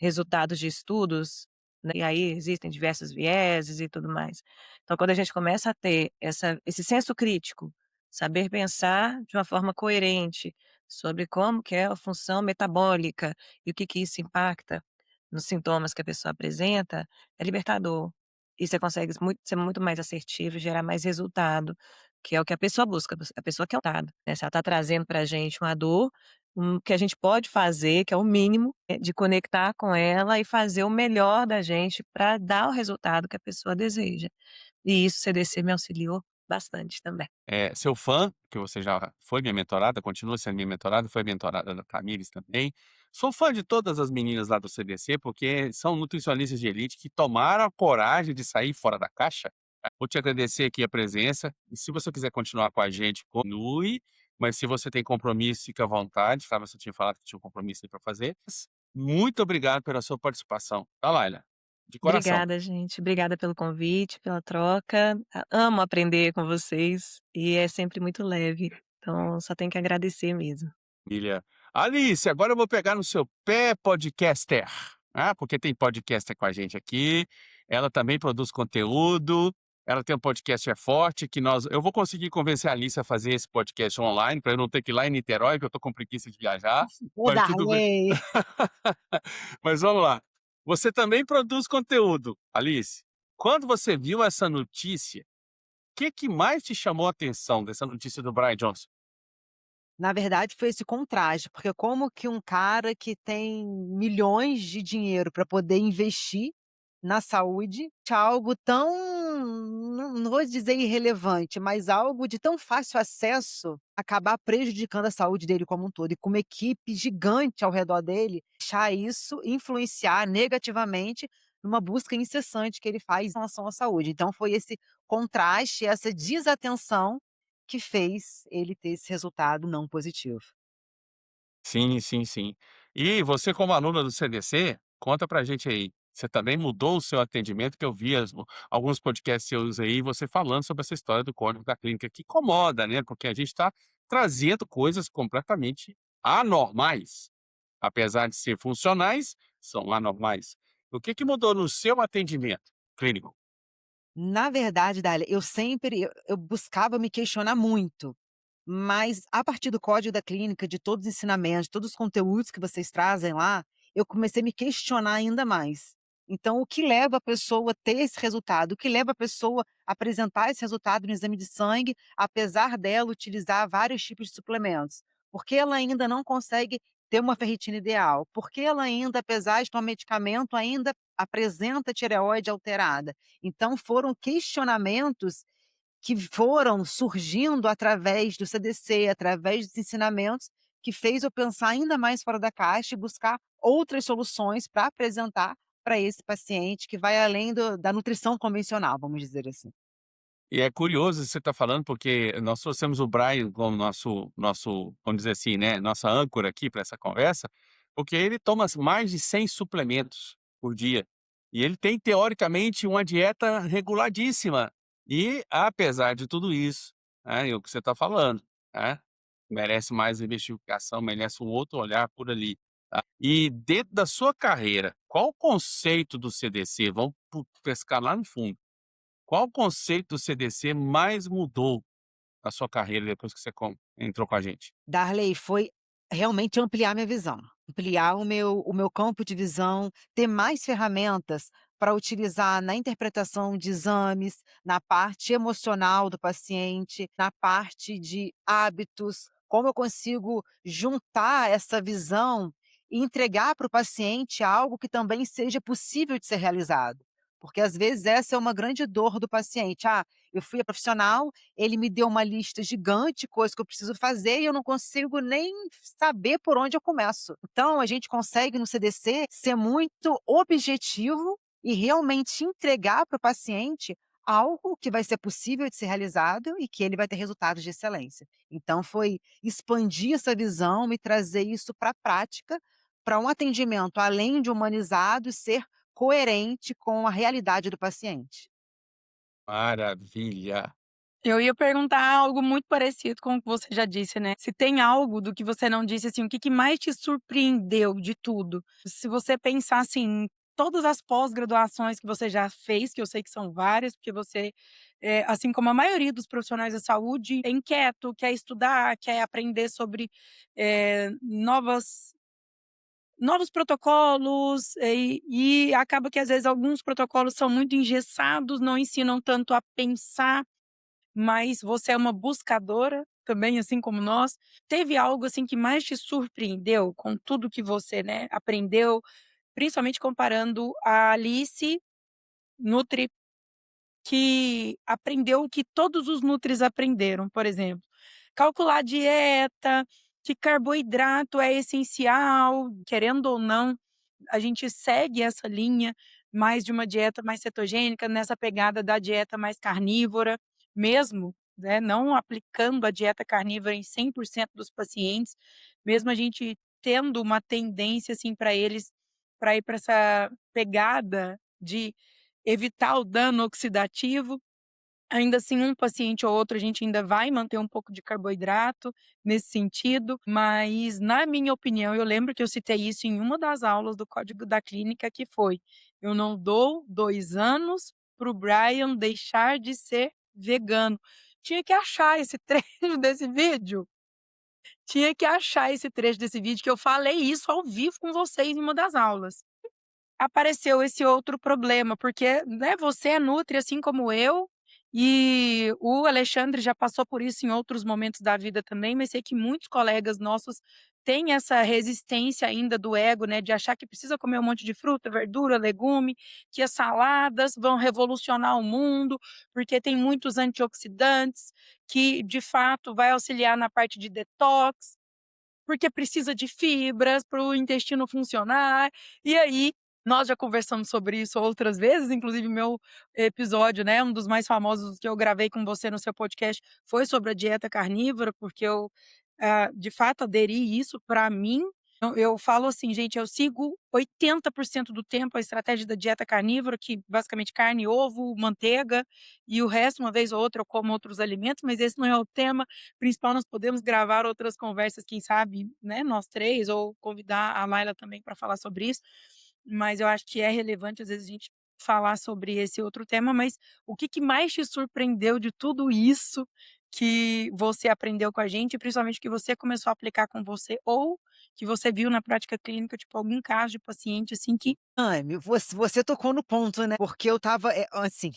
resultados de estudos, né, e aí existem diversos vieses e tudo mais. Então quando a gente começa a ter esse senso crítico, saber pensar de uma forma coerente sobre como que é a função metabólica e o que que isso impacta nos sintomas que a pessoa apresenta, é libertador. E você consegue ser muito mais assertivo, gerar mais resultado, que é o que a pessoa busca, a pessoa quer o resultado, né, se ela está trazendo para a gente uma dor, que a gente pode fazer, que é o mínimo, de conectar com ela e fazer o melhor da gente para dar o resultado que a pessoa deseja. E isso o CDC me auxiliou bastante também. Seu fã, que você já foi minha mentorada, continua sendo minha mentorada, foi mentorada da Tamires também. Sou fã de todas as meninas lá do CDC, porque são nutricionistas de elite que tomaram a coragem de sair fora da caixa. Vou te agradecer aqui a presença, e se você quiser continuar com a gente, continue, mas se você tem compromisso, fica à vontade, tá, você tinha falado que tinha um compromisso aí pra fazer. Muito obrigado pela sua participação, tá, Laila? De coração. Obrigada, gente. Obrigada pelo convite, pela troca. Amo aprender com vocês e é sempre muito leve. Então, só tenho que agradecer mesmo. Maravilha. Alice, agora eu vou pegar no seu pé podcaster, porque tem podcaster com a gente aqui, ela também produz conteúdo, ela tem um podcast forte que eu vou conseguir convencer a Alice a fazer esse podcast online, para eu não ter que ir lá em Niterói, que eu tô com preguiça de viajar, O mas tudo bem. Darley. Mas vamos lá. Você também produz conteúdo, Alice. Quando você viu essa notícia, o que mais te chamou a atenção dessa notícia do Brian Johnson? Na verdade, foi esse contraste, porque como que um cara que tem milhões de dinheiro para poder investir na saúde, de algo tão, não vou dizer irrelevante, mas algo de tão fácil acesso, acabar prejudicando a saúde dele como um todo, e com uma equipe gigante ao redor dele, deixar isso influenciar negativamente numa busca incessante que ele faz em relação à saúde. Então foi esse contraste, essa desatenção que fez ele ter esse resultado não positivo. Sim, sim, sim. E você como aluna do CDC, conta pra gente aí, você também mudou o seu atendimento, que eu vi alguns podcasts seus aí, você falando sobre essa história do código da clínica, que incomoda, né, porque a gente está trazendo coisas completamente anormais, apesar de ser funcionais, são anormais. O que mudou no seu atendimento clínico? Na verdade, Dália, eu buscava me questionar muito, mas a partir do código da clínica, de todos os ensinamentos, todos os conteúdos que vocês trazem lá, eu comecei a me questionar ainda mais. Então, o que leva a pessoa a ter esse resultado? O que leva a pessoa a apresentar esse resultado no exame de sangue, apesar dela utilizar vários tipos de suplementos? Por que ela ainda não consegue ter uma ferritina ideal? Por que ela ainda, apesar de tomar medicamento, ainda apresenta tireoide alterada? Então, foram questionamentos que foram surgindo através do CDC, através dos ensinamentos, que fez eu pensar ainda mais fora da caixa e buscar outras soluções para apresentar para esse paciente que vai além da nutrição convencional, vamos dizer assim. E é curioso você estar falando, porque nós trouxemos o Brian como nosso, vamos dizer assim, né, nossa âncora aqui para essa conversa, porque ele toma mais de 100 suplementos por dia. E ele tem, teoricamente, uma dieta reguladíssima. E, apesar de tudo isso, é o que você está falando, né, merece mais investigação, merece um outro olhar por ali. E dentro da sua carreira, qual o conceito do CDC? Vamos pescar lá no fundo. Qual o conceito do CDC mais mudou na sua carreira depois que você entrou com a gente? Darley, foi realmente ampliar minha visão, ampliar o meu campo de visão, ter mais ferramentas para utilizar na interpretação de exames, na parte emocional do paciente, na parte de hábitos, como eu consigo juntar essa visão e entregar para o paciente algo que também seja possível de ser realizado. Porque às vezes essa é uma grande dor do paciente. Ah, eu fui a profissional, ele me deu uma lista gigante de coisas que eu preciso fazer e eu não consigo nem saber por onde eu começo. Então, a gente consegue no CDC ser muito objetivo e realmente entregar para o paciente algo que vai ser possível de ser realizado e que ele vai ter resultados de excelência. Então, foi expandir essa visão e trazer isso para a prática, para um atendimento além de humanizado, ser coerente com a realidade do paciente. Maravilha. Eu ia perguntar algo muito parecido com o que você já disse, né. Se tem algo do que você não disse, assim, o que mais te surpreendeu de tudo? Se você pensar, assim, em todas as pós-graduações que você já fez, que eu sei que são várias, porque você, assim como a maioria dos profissionais da saúde, é inquieto, quer estudar, quer aprender sobre, novos protocolos, e acaba que às vezes alguns protocolos são muito engessados, não ensinam tanto a pensar, mas você é uma buscadora também, assim como nós. Teve algo, assim, que mais te surpreendeu com tudo que você, né, aprendeu, principalmente comparando a Alice, nutri, que aprendeu o que todos os nutris aprenderam, por exemplo, calcular dieta, que carboidrato é essencial, querendo ou não, a gente segue essa linha mais de uma dieta mais cetogênica, nessa pegada da dieta mais carnívora, mesmo, né, não aplicando a dieta carnívora em 100% dos pacientes, mesmo a gente tendo uma tendência, assim, para eles, para ir para essa pegada de evitar o dano oxidativo. Ainda assim, um paciente ou outro, a gente ainda vai manter um pouco de carboidrato nesse sentido, mas na minha opinião, eu lembro que eu citei isso em uma das aulas do Código da Clínica, que foi: "Eu não dou 2 anos para o Brian deixar de ser vegano". Tinha que achar esse trecho desse vídeo, tinha que achar esse trecho desse vídeo que eu falei isso ao vivo com vocês em uma das aulas. Apareceu esse outro problema, porque, né, você é nutri assim como eu, e o Alexandre já passou por isso em outros momentos da vida também, mas sei que muitos colegas nossos têm essa resistência ainda do ego, né, de achar que precisa comer um monte de fruta, verdura, legume, que as saladas vão revolucionar o mundo, porque tem muitos antioxidantes, que de fato vai auxiliar na parte de detox, porque precisa de fibras para o intestino funcionar. E aí, nós já conversamos sobre isso outras vezes, inclusive meu episódio, né, um dos mais famosos que eu gravei com você no seu podcast, foi sobre a dieta carnívora, porque eu, de fato aderi isso para mim. Eu falo assim: "Gente, eu sigo 80% do tempo a estratégia da dieta carnívora, que basicamente carne, ovo, manteiga, e o resto, uma vez ou outra, eu como outros alimentos, mas esse não é o tema principal. Nós podemos gravar outras conversas, quem sabe, né, nós 3 ou convidar a Laila também para falar sobre isso, mas eu acho que é relevante, às vezes, a gente falar sobre esse outro tema. Mas o que mais te surpreendeu de tudo isso que você aprendeu com a gente, e principalmente que você começou a aplicar com você, ou que você viu na prática clínica, tipo, algum caso de paciente, assim, que Ai, você tocou no ponto, né, porque eu estava, assim,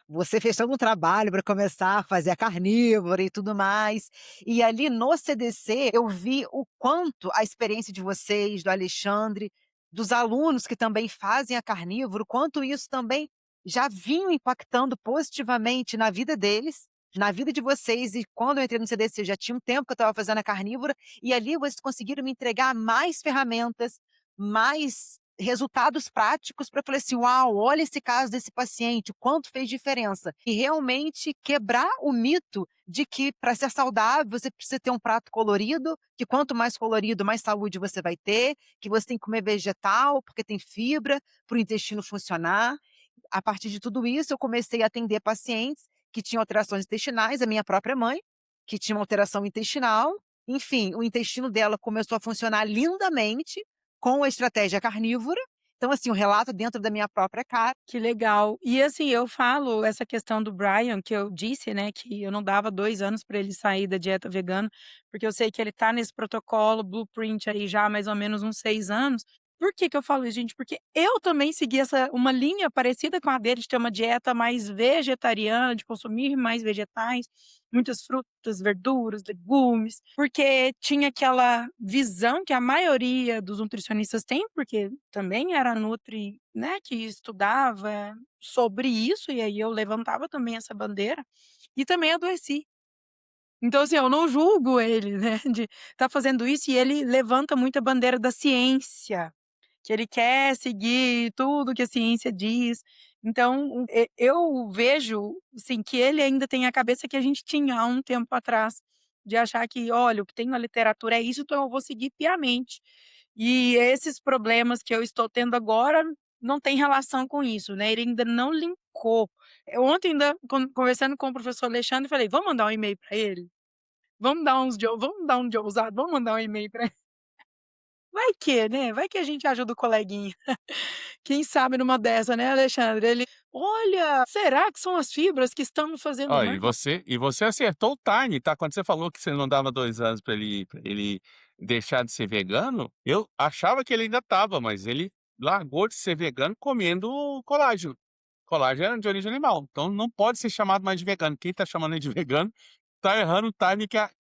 você fez todo um trabalho para começar a fazer a carnívora e tudo mais, e ali no CDC eu vi o quanto a experiência de vocês, do Alexandre, dos alunos que também fazem a carnívora, o quanto isso também já vinha impactando positivamente na vida deles, na vida de vocês. E quando eu entrei no CDC já tinha um tempo que eu estava fazendo a carnívora, e ali vocês conseguiram me entregar mais ferramentas, mais resultados práticos, para eu falei assim: "Uau, olha esse caso desse paciente, o quanto fez diferença". E realmente quebrar o mito de que para ser saudável você precisa ter um prato colorido, que quanto mais colorido, mais saúde você vai ter, que você tem que comer vegetal, porque tem fibra, para o intestino funcionar. A partir de tudo isso, eu comecei a atender pacientes que tinham alterações intestinais, a minha própria mãe, que tinha uma alteração intestinal, enfim, o intestino dela começou a funcionar lindamente com a estratégia carnívora. Então, assim, o relato dentro da minha própria casa. Que legal. E assim, eu falo essa questão do Brian, que eu disse, né, que eu não dava 2 anos para ele sair da dieta vegana, porque eu sei que ele tá nesse protocolo Blueprint aí já há mais ou menos uns 6 anos. Por que que eu falo isso, gente? Porque eu também segui uma linha parecida com a dele, de ter uma dieta mais vegetariana, de consumir mais vegetais, muitas frutas, verduras, legumes, porque tinha aquela visão que a maioria dos nutricionistas tem, porque também era nutri, né, que estudava sobre isso, e aí eu levantava também essa bandeira, e também adoeci. Então, assim, eu não julgo ele, né, de estar fazendo isso, e ele levanta muito a bandeira da ciência, que ele quer seguir tudo que a ciência diz. Então, eu vejo, assim, que ele ainda tem a cabeça que a gente tinha há um tempo atrás, de achar que: "Olha, o que tem na literatura é isso, então eu vou seguir piamente". E esses problemas que eu estou tendo agora não tem relação com isso, né, ele ainda não linkou. Ontem ainda conversando com o professor Alexandre, falei: "Vamos mandar um e-mail para ele? Vamos dar um de ousado, vamos mandar um e-mail para ele. Vai que, né, vai que a gente ajuda o coleguinha". Quem sabe numa dessa, né, Alexandre? Ele: "Olha, será que são as fibras que estão me fazendo Ó, mal?". e você acertou o time, tá? Quando você falou que você não dava 2 anos pra ele deixar de ser vegano, eu achava que ele ainda estava, mas ele largou de ser vegano comendo colágeno. Colágeno é de origem animal, então não pode ser chamado mais de vegano. Quem tá chamando ele de vegano, tá errando o time que a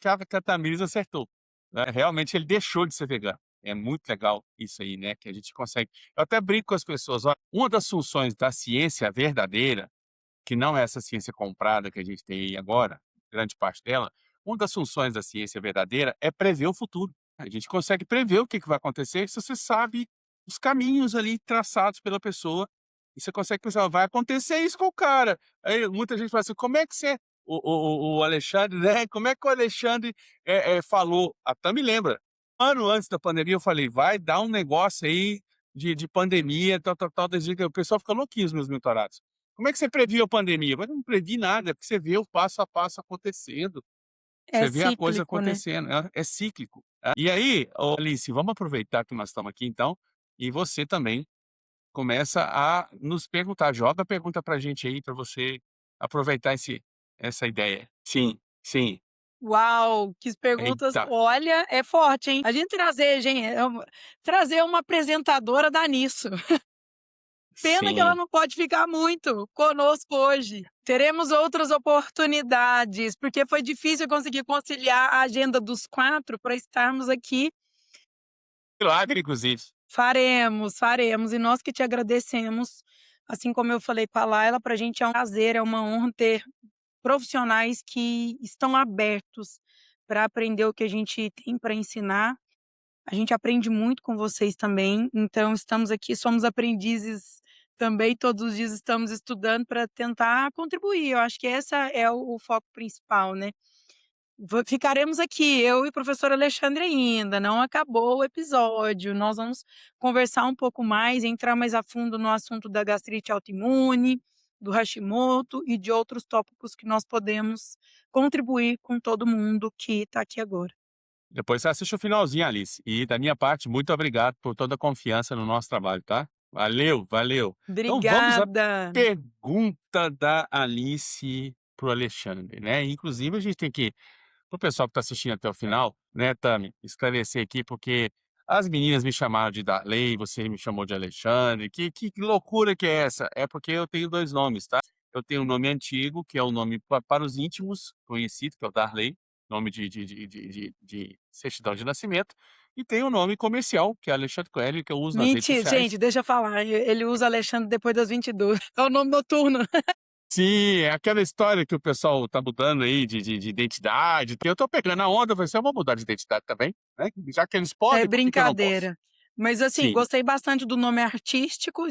Tamires acertou, né. Realmente ele deixou de ser vegano. É muito legal isso aí, né, que a gente consegue eu até brinco com as pessoas: "Olha, uma das funções da ciência verdadeira que não é essa ciência comprada que a gente tem aí agora, grande parte dela, uma das funções da ciência verdadeira é prever o futuro. A gente consegue prever o que vai acontecer se você sabe os caminhos ali traçados pela pessoa, e você consegue pensar: "Vai acontecer isso com o cara". Aí muita gente fala assim: "Como é que você" o Alexandre, né, como é que o Alexandre, falou, até me lembra, ano antes da pandemia eu falei: "Vai dar um negócio aí de pandemia, tal, tal, tal", o pessoal fica louquinho os meus mentorados. Como é que você previu a pandemia? Eu não previ nada, é porque você vê o passo a passo acontecendo, É você vê a coisa cíclico, né. acontecendo, é cíclico. E aí, ô Alice, vamos aproveitar que nós estamos aqui então, e você também começa a nos perguntar, joga a pergunta pra gente aí, pra você aproveitar essa ideia. Sim, sim. Uau, que perguntas, Eita, olha, é forte, hein. A gente trazer gen trazer uma apresentadora dá nisso. Pena que ela sim. não pode ficar muito conosco hoje. Teremos outras oportunidades, porque foi difícil conseguir conciliar a agenda dos 4 para estarmos aqui. Milagre, inclusive. Faremos, faremos, e nós que te agradecemos. Assim como eu falei com a Laila, para a gente é um prazer, é uma honra ter profissionais que estão abertos para aprender o que a gente tem para ensinar. A gente aprende muito com vocês também, então estamos aqui, somos aprendizes também, todos os dias estamos estudando para tentar contribuir. Eu acho que essa é o foco principal, né. Ficaremos aqui, eu e o professor Alexandre ainda, não acabou o episódio. Nós vamos conversar um pouco mais, entrar mais a fundo no assunto da gastrite autoimune, do Hashimoto e de outros tópicos que nós podemos contribuir com todo mundo que está aqui agora. Depois você assiste o finalzinho, Alice. E da minha parte, muito obrigado por toda a confiança no nosso trabalho, tá? Valeu, valeu. Então vamos à Obrigada. pergunta da Alice pro Alexandre, né? Inclusive, a gente tem que, pro pessoal que está assistindo até o final, né, Tami, esclarecer aqui, porque as meninas me chamaram de Darley, você me chamou de Alexandre. Que loucura que é essa? É porque eu tenho dois nomes, tá? Eu tenho um nome antigo, que é o nome para os íntimos, conhecido, que é o Darley, nome de certidão de nascimento, e tem o nome comercial, que é Alexandre Coelho, que eu uso nas redes Mentira, sociais. gente, deixa eu falar, ele usa Alexandre depois das 22. É o nome noturno. Sim, é aquela história que o pessoal tá mudando aí de identidade. Eu tô pegando a onda, vai ser, eu vou mudar de identidade também, né? Já que eles É podem, por que que eu não posso? brincadeira. Mas, assim, Sim, gostei bastante do nome artístico,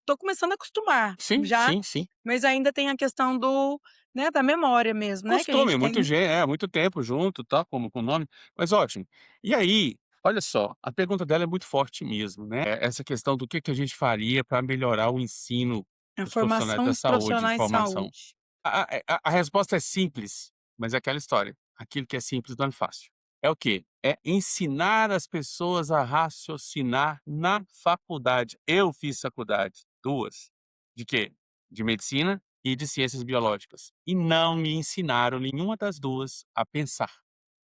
tô começando a acostumar sim, já, sim, sim. mas ainda tem a questão do, né, da memória mesmo, né, que a Costume, gente tem. muito tempo junto, tá, como com o nome, mas ótimo. E aí, olha só, a pergunta dela é muito forte mesmo, né, essa questão do que a gente faria para melhorar o ensino A dos profissionais formação da dos saúde, profissionais de formação. saúde. A resposta é simples, mas é aquela história, aquilo que é simples não é fácil. é o quê? É ensinar as pessoas a raciocinar na faculdade. Eu fiz faculdade, 2. De quê? De medicina e de ciências biológicas. E não me ensinaram nenhuma das 2 a pensar.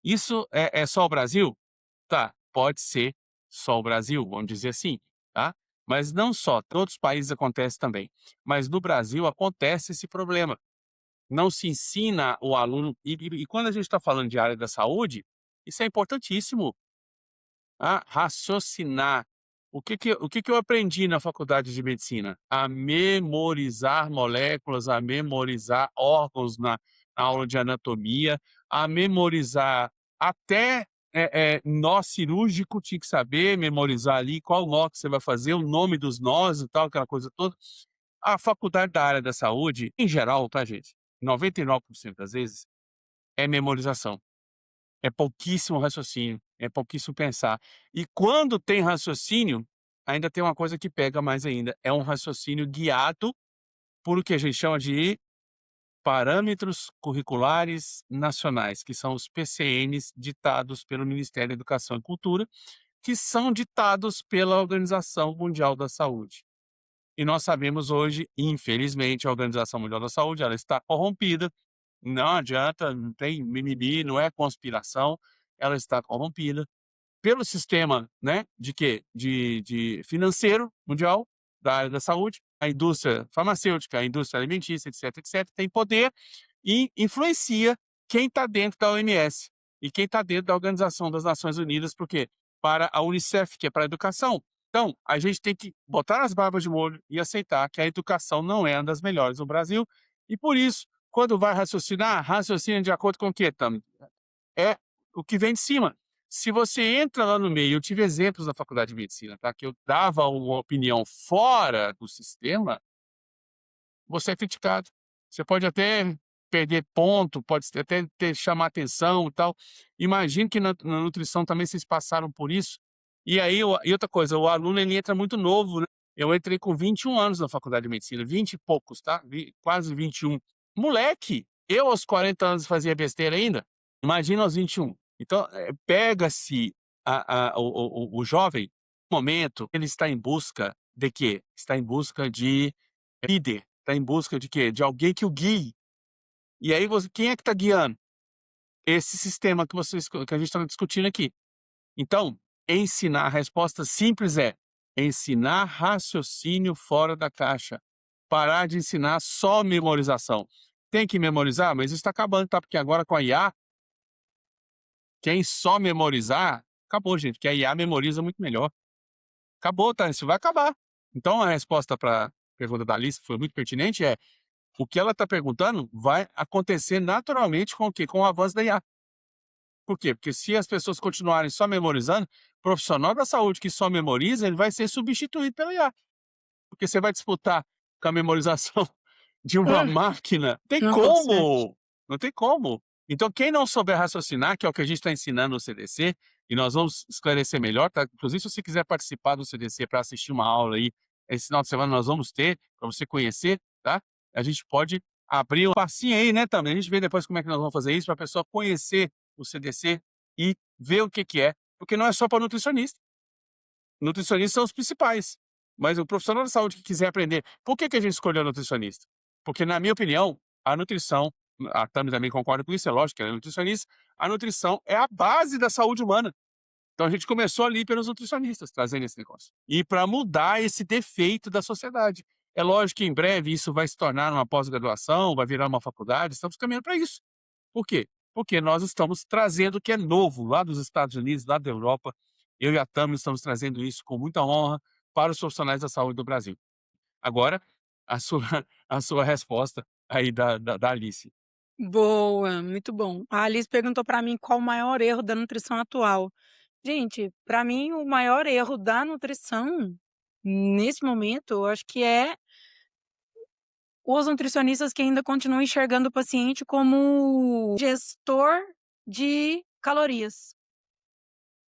Isso é só o Brasil? Tá, pode ser só o Brasil, vamos dizer assim, tá? Mas não só, em outros países acontece também. Mas no Brasil acontece esse problema. Não se ensina o aluno e quando a gente está falando de área da saúde, isso é importantíssimo, raciocinar. O que que eu aprendi na faculdade de medicina? A memorizar moléculas, a memorizar órgãos na aula de anatomia, a memorizar até, nó cirúrgico, tinha que saber memorizar ali qual nó que você vai fazer, o nome dos nós e tal, aquela coisa toda. A faculdade da área da saúde, em geral, tá, gente, 99% das vezes, é memorização. É pouquíssimo raciocínio, é pouquíssimo pensar. E quando tem raciocínio, ainda tem uma coisa que pega mais ainda, é um raciocínio guiado por o que a gente chama de parâmetros curriculares nacionais, que são os PCNs ditados pelo Ministério da Educação e Cultura, que são ditados pela Organização Mundial da Saúde. E nós sabemos hoje, infelizmente, a Organização Mundial da Saúde, ela está corrompida, não adianta, não tem mimimi, não é conspiração, ela está corrompida pelo sistema, né, de quê? De financeiro mundial, da área da saúde, a indústria farmacêutica, a indústria alimentícia, etc, etc, tem poder e influencia quem está dentro da OMS e quem está dentro da Organização das Nações Unidas, por quê? Para a Unicef, que é para a educação. Então, a gente tem que botar as barbas de molho e aceitar que a educação não é uma das melhores no Brasil, e por isso, quando vai raciocinar, raciocina de acordo com o quê, Tami? É o que vem de cima. Se você entra lá no meio, eu tive exemplos na faculdade de medicina, tá, que eu dava uma opinião fora do sistema, você é criticado. Você pode até perder ponto, pode até chamar atenção e tal. Imagino que na nutrição também vocês passaram por isso. E aí, e outra coisa, o aluno ele entra muito novo, né? Eu entrei com 21 anos na faculdade de medicina, 20 e poucos, tá? Quase 21. Moleque, eu aos 40 anos fazia besteira ainda. Imagina aos 21. Então, pega-se o jovem, no momento, ele está em busca de quê? Está em busca de líder, está em busca de quê? De alguém que o guie. E aí quem é que está guiando? Esse sistema que a gente está discutindo aqui. Então, ensinar, a resposta simples é ensinar raciocínio fora da caixa. Parar de ensinar só memorização. Tem que memorizar, mas isso está acabando, tá? Porque agora com a IA, quem só memorizar, acabou, gente, porque a IA memoriza muito melhor. Acabou, tá? Isso vai acabar. Então, a resposta para a pergunta da Alice, que foi muito pertinente, é o que ela está perguntando vai acontecer naturalmente com o quê? Com o avanço da IA. Por quê? Porque se as pessoas continuarem só memorizando, o profissional da saúde que só memoriza, ele vai ser substituído pela IA. Porque você vai disputar com a memorização de uma máquina. Tem Não consegue. como! Não tem como. Então, quem não souber raciocinar, que é o que a gente está ensinando no CDC, e nós vamos esclarecer melhor, tá? Inclusive, se você quiser participar do CDC para assistir uma aula aí, esse final de semana nós vamos ter, para você conhecer, tá? A gente pode abrir um passinho aí, né, também. A gente vê depois como é que nós vamos fazer isso, para a pessoa conhecer o CDC e ver o que que é. Porque não é só para nutricionista. Nutricionistas são os principais. Mas o profissional da saúde que quiser aprender, por que que a gente escolheu nutricionista? Porque, na minha opinião, a nutrição, a Tami também concorda com isso, é lógico que ela é nutricionista, a nutrição é a base da saúde humana. Então a gente começou ali pelos nutricionistas, trazendo esse negócio. E para mudar esse defeito da sociedade. É lógico que em breve isso vai se tornar uma pós-graduação, vai virar uma faculdade, estamos caminhando para isso. Por quê? Porque nós estamos trazendo o que é novo lá dos Estados Unidos, lá da Europa. Eu e a Tami estamos trazendo isso com muita honra para os profissionais da saúde do Brasil. Agora, a sua, a sua resposta aí da Alice. Boa, muito bom. A Alice perguntou para mim qual o maior erro da nutrição atual. Gente, para mim o maior erro da nutrição, nesse momento, eu acho que é os nutricionistas que ainda continuam enxergando o paciente como gestor de calorias.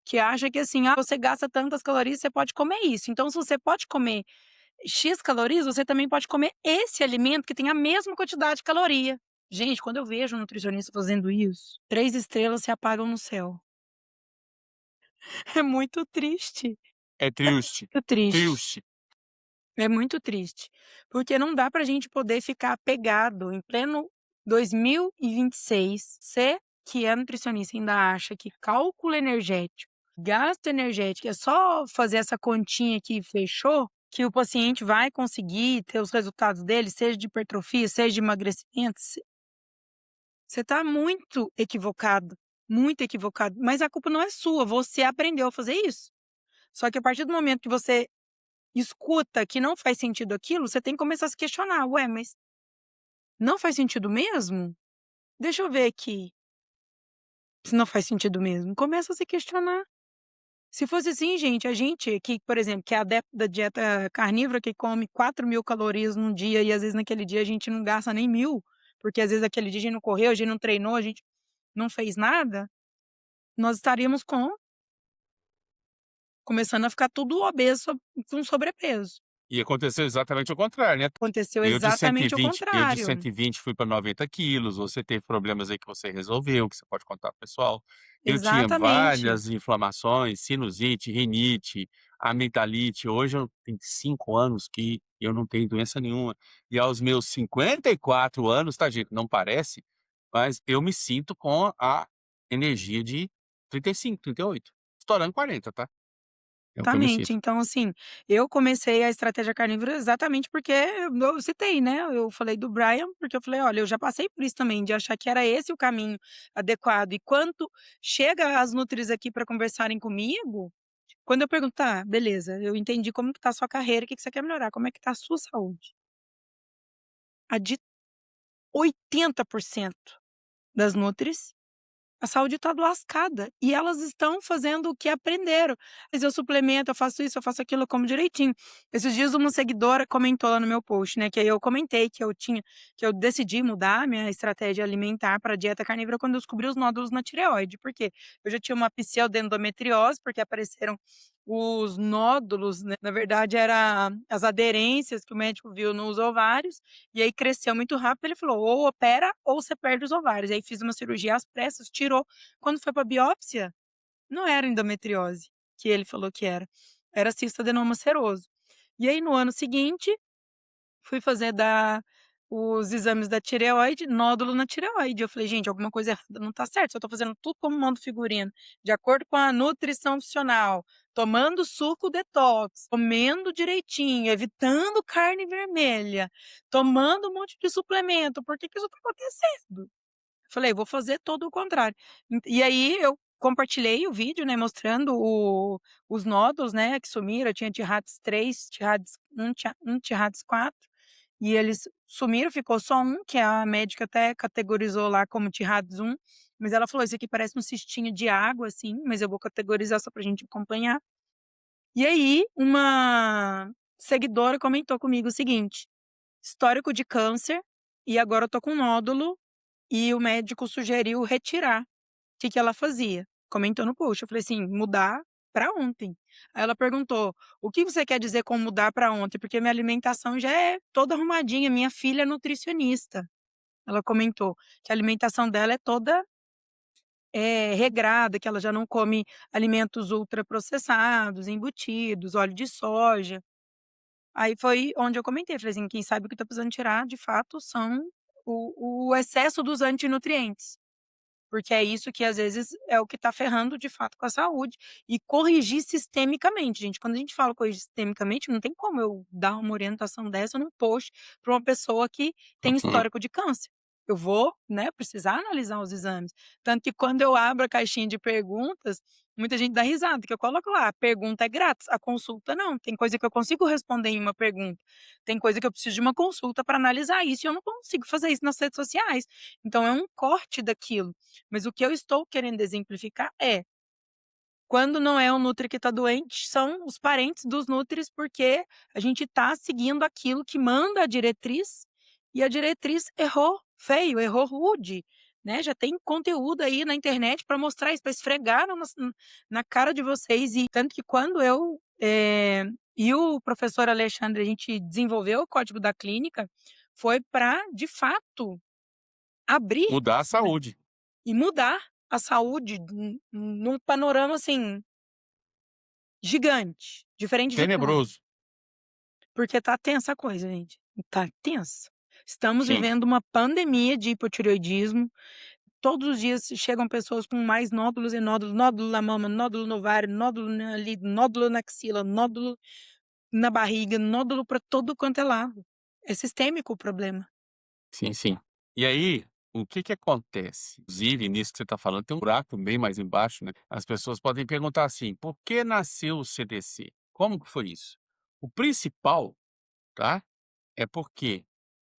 Que acha que assim, você gasta tantas calorias, você pode comer isso. Então, se você pode comer X calorias, você também pode comer esse alimento que tem a mesma quantidade de caloria. Gente, quando eu vejo um nutricionista fazendo isso, 3 estrelas se apagam no céu. É muito triste, É triste, muito triste. triste. É muito triste, porque não dá pra gente poder ficar apegado em pleno 2026, você que é nutricionista ainda acha que cálculo energético, gasto energético é só fazer essa continha aqui e fechou, que o paciente vai conseguir ter os resultados dele, seja de hipertrofia, seja de emagrecimento, você tá muito equivocado, mas a culpa não é sua, você aprendeu a fazer isso. Só que a partir do momento que você escuta que não faz sentido aquilo, você tem que começar a se questionar: "Ué, mas não faz sentido mesmo? Deixa eu ver aqui, se não faz sentido mesmo". Começa a se questionar. Se fosse assim, gente, a gente que, por exemplo, que é adepto da dieta carnívora, que come 4.000 calorias num dia e às vezes naquele dia a gente não gasta nem 1.000, porque às vezes aquele dia a gente não correu, a gente não treinou, a gente não fez nada, nós estaríamos começando a ficar tudo obeso, com sobrepeso. E aconteceu exatamente o contrário, né. Aconteceu Eu de exatamente o 120 eu de contrário. 120 fui para 90 quilos, você teve problemas aí que você resolveu, que você pode contar para o pessoal. Eu tinha Exatamente. várias inflamações, sinusite, rinite, amigdalite. Hoje eu tenho 5 anos que eu não tenho doença nenhuma. E aos meus 54 anos, tá gente, não parece, mas eu me sinto com a energia de 35, 38, estourando 40, tá. É o que eu me Exatamente. sinto. Então, assim, eu comecei a estratégia carnívora exatamente porque eu citei, né, eu falei do Brian, porque eu falei: "Olha, eu já passei por isso também, de achar que era esse o caminho adequado". E quando chega as nutris aqui para conversarem comigo, quando eu pergunto: "Tá, beleza, eu entendi como que tá a sua carreira, o que que você quer melhorar, como é que tá a sua saúde?". A de 80% das nutris, a saúde está lascada e elas estão fazendo o que aprenderam. "Mas eu suplemento, eu faço isso, eu faço aquilo, eu como direitinho". Esses dias uma seguidora comentou lá no meu post, né, que aí eu comentei que eu decidi mudar minha estratégia alimentar para dieta carnívora quando eu descobri os nódulos na tireoide. Por quê? Eu já tinha uma pseudoendometriose, porque apareceram os nódulos, né, na verdade era as aderências que o médico viu nos ovários, e aí cresceu muito rápido, ele falou: "Ou opera ou você perde os ovários". Aí fiz uma cirurgia às pressas, tirou. Quando foi pra biópsia, não era endometriose, que ele falou que era cisto-adenoma seroso. E aí no ano seguinte, fui fazer os exames da tireoide, nódulo na tireoide. Eu falei: "Gente, alguma coisa errada não tá certo, se eu tô fazendo tudo como manda o figurino, de acordo com a nutrição funcional, tomando suco detox, comendo direitinho, evitando carne vermelha, tomando um monte de suplemento, por que que isso tá acontecendo?". Falei: "Vou fazer todo o contrário". E aí eu compartilhei o vídeo, né, mostrando os nódulos, né, que sumiram, eu tinha Tirrads 3, Tirrads 1, Tirrads 4, e eles sumiram, ficou só um, que a médica até categorizou lá como Tirrads 1, mas ela falou: "Isso aqui parece um cistinho de água, assim, mas eu vou categorizar só pra gente acompanhar". E aí uma seguidora comentou comigo o seguinte: "Histórico de câncer, e agora eu tô com nódulo e o médico sugeriu retirar". Que ela fazia? Comentou no post, eu falei assim: "Mudar pra ontem". Aí ela perguntou: "O que você quer dizer com mudar pra ontem? Porque minha alimentação já é toda arrumadinha, minha filha é nutricionista". Ela comentou que a alimentação dela é toda, regrada, que ela já não come alimentos ultraprocessados, embutidos, óleo de soja. Aí foi onde eu comentei, falei assim: "Quem sabe o que tá precisando tirar de fato são o excesso dos antinutrientes". Porque é isso que às vezes é o que está ferrando de fato com a saúde, e corrigir sistemicamente, gente, quando a gente fala corrigir sistemicamente, não tem como eu dar uma orientação dessa num post para uma pessoa que tem histórico de câncer. Eu vou, né, precisar analisar os exames. Tanto que quando eu abro a caixinha de perguntas, muita gente dá risada, que eu coloco lá: "A pergunta é grátis, a consulta não". Tem coisa que eu consigo responder em uma pergunta, tem coisa que eu preciso de uma consulta para analisar isso e eu não consigo fazer isso nas redes sociais. Então é um corte daquilo. Mas o que eu estou querendo exemplificar é, quando não é o nutri que está doente, são os parentes dos nutris, porque a gente está seguindo aquilo que manda a diretriz, e a diretriz errou feio, errou rude, né, já tem conteúdo aí na internet para mostrar isso, para esfregar na cara de vocês, e tanto que quando eu, e o professor Alexandre, a gente desenvolveu o código da clínica, foi para de fato, abrir, Mudar a né, saúde. e mudar a saúde num panorama, assim, gigante, diferente de tudo. Tenebroso. Porque tá tensa a coisa, gente, tá tenso. Estamos Sim. vivendo uma pandemia de hipotireoidismo, todos os dias chegam pessoas com mais nódulos e nódulos, nódulo na mama, nódulo no ovário, nódulo ali, nódulo na axila, nódulo na barriga, nódulo pra todo quanto é lado. É sistêmico o problema. Sim, sim. E aí, o que que acontece? Inclusive, nisso que você está falando, tem um buraco bem mais embaixo, né? As pessoas podem perguntar assim: por que nasceu o CDC? Como que foi isso? O principal, tá? É porque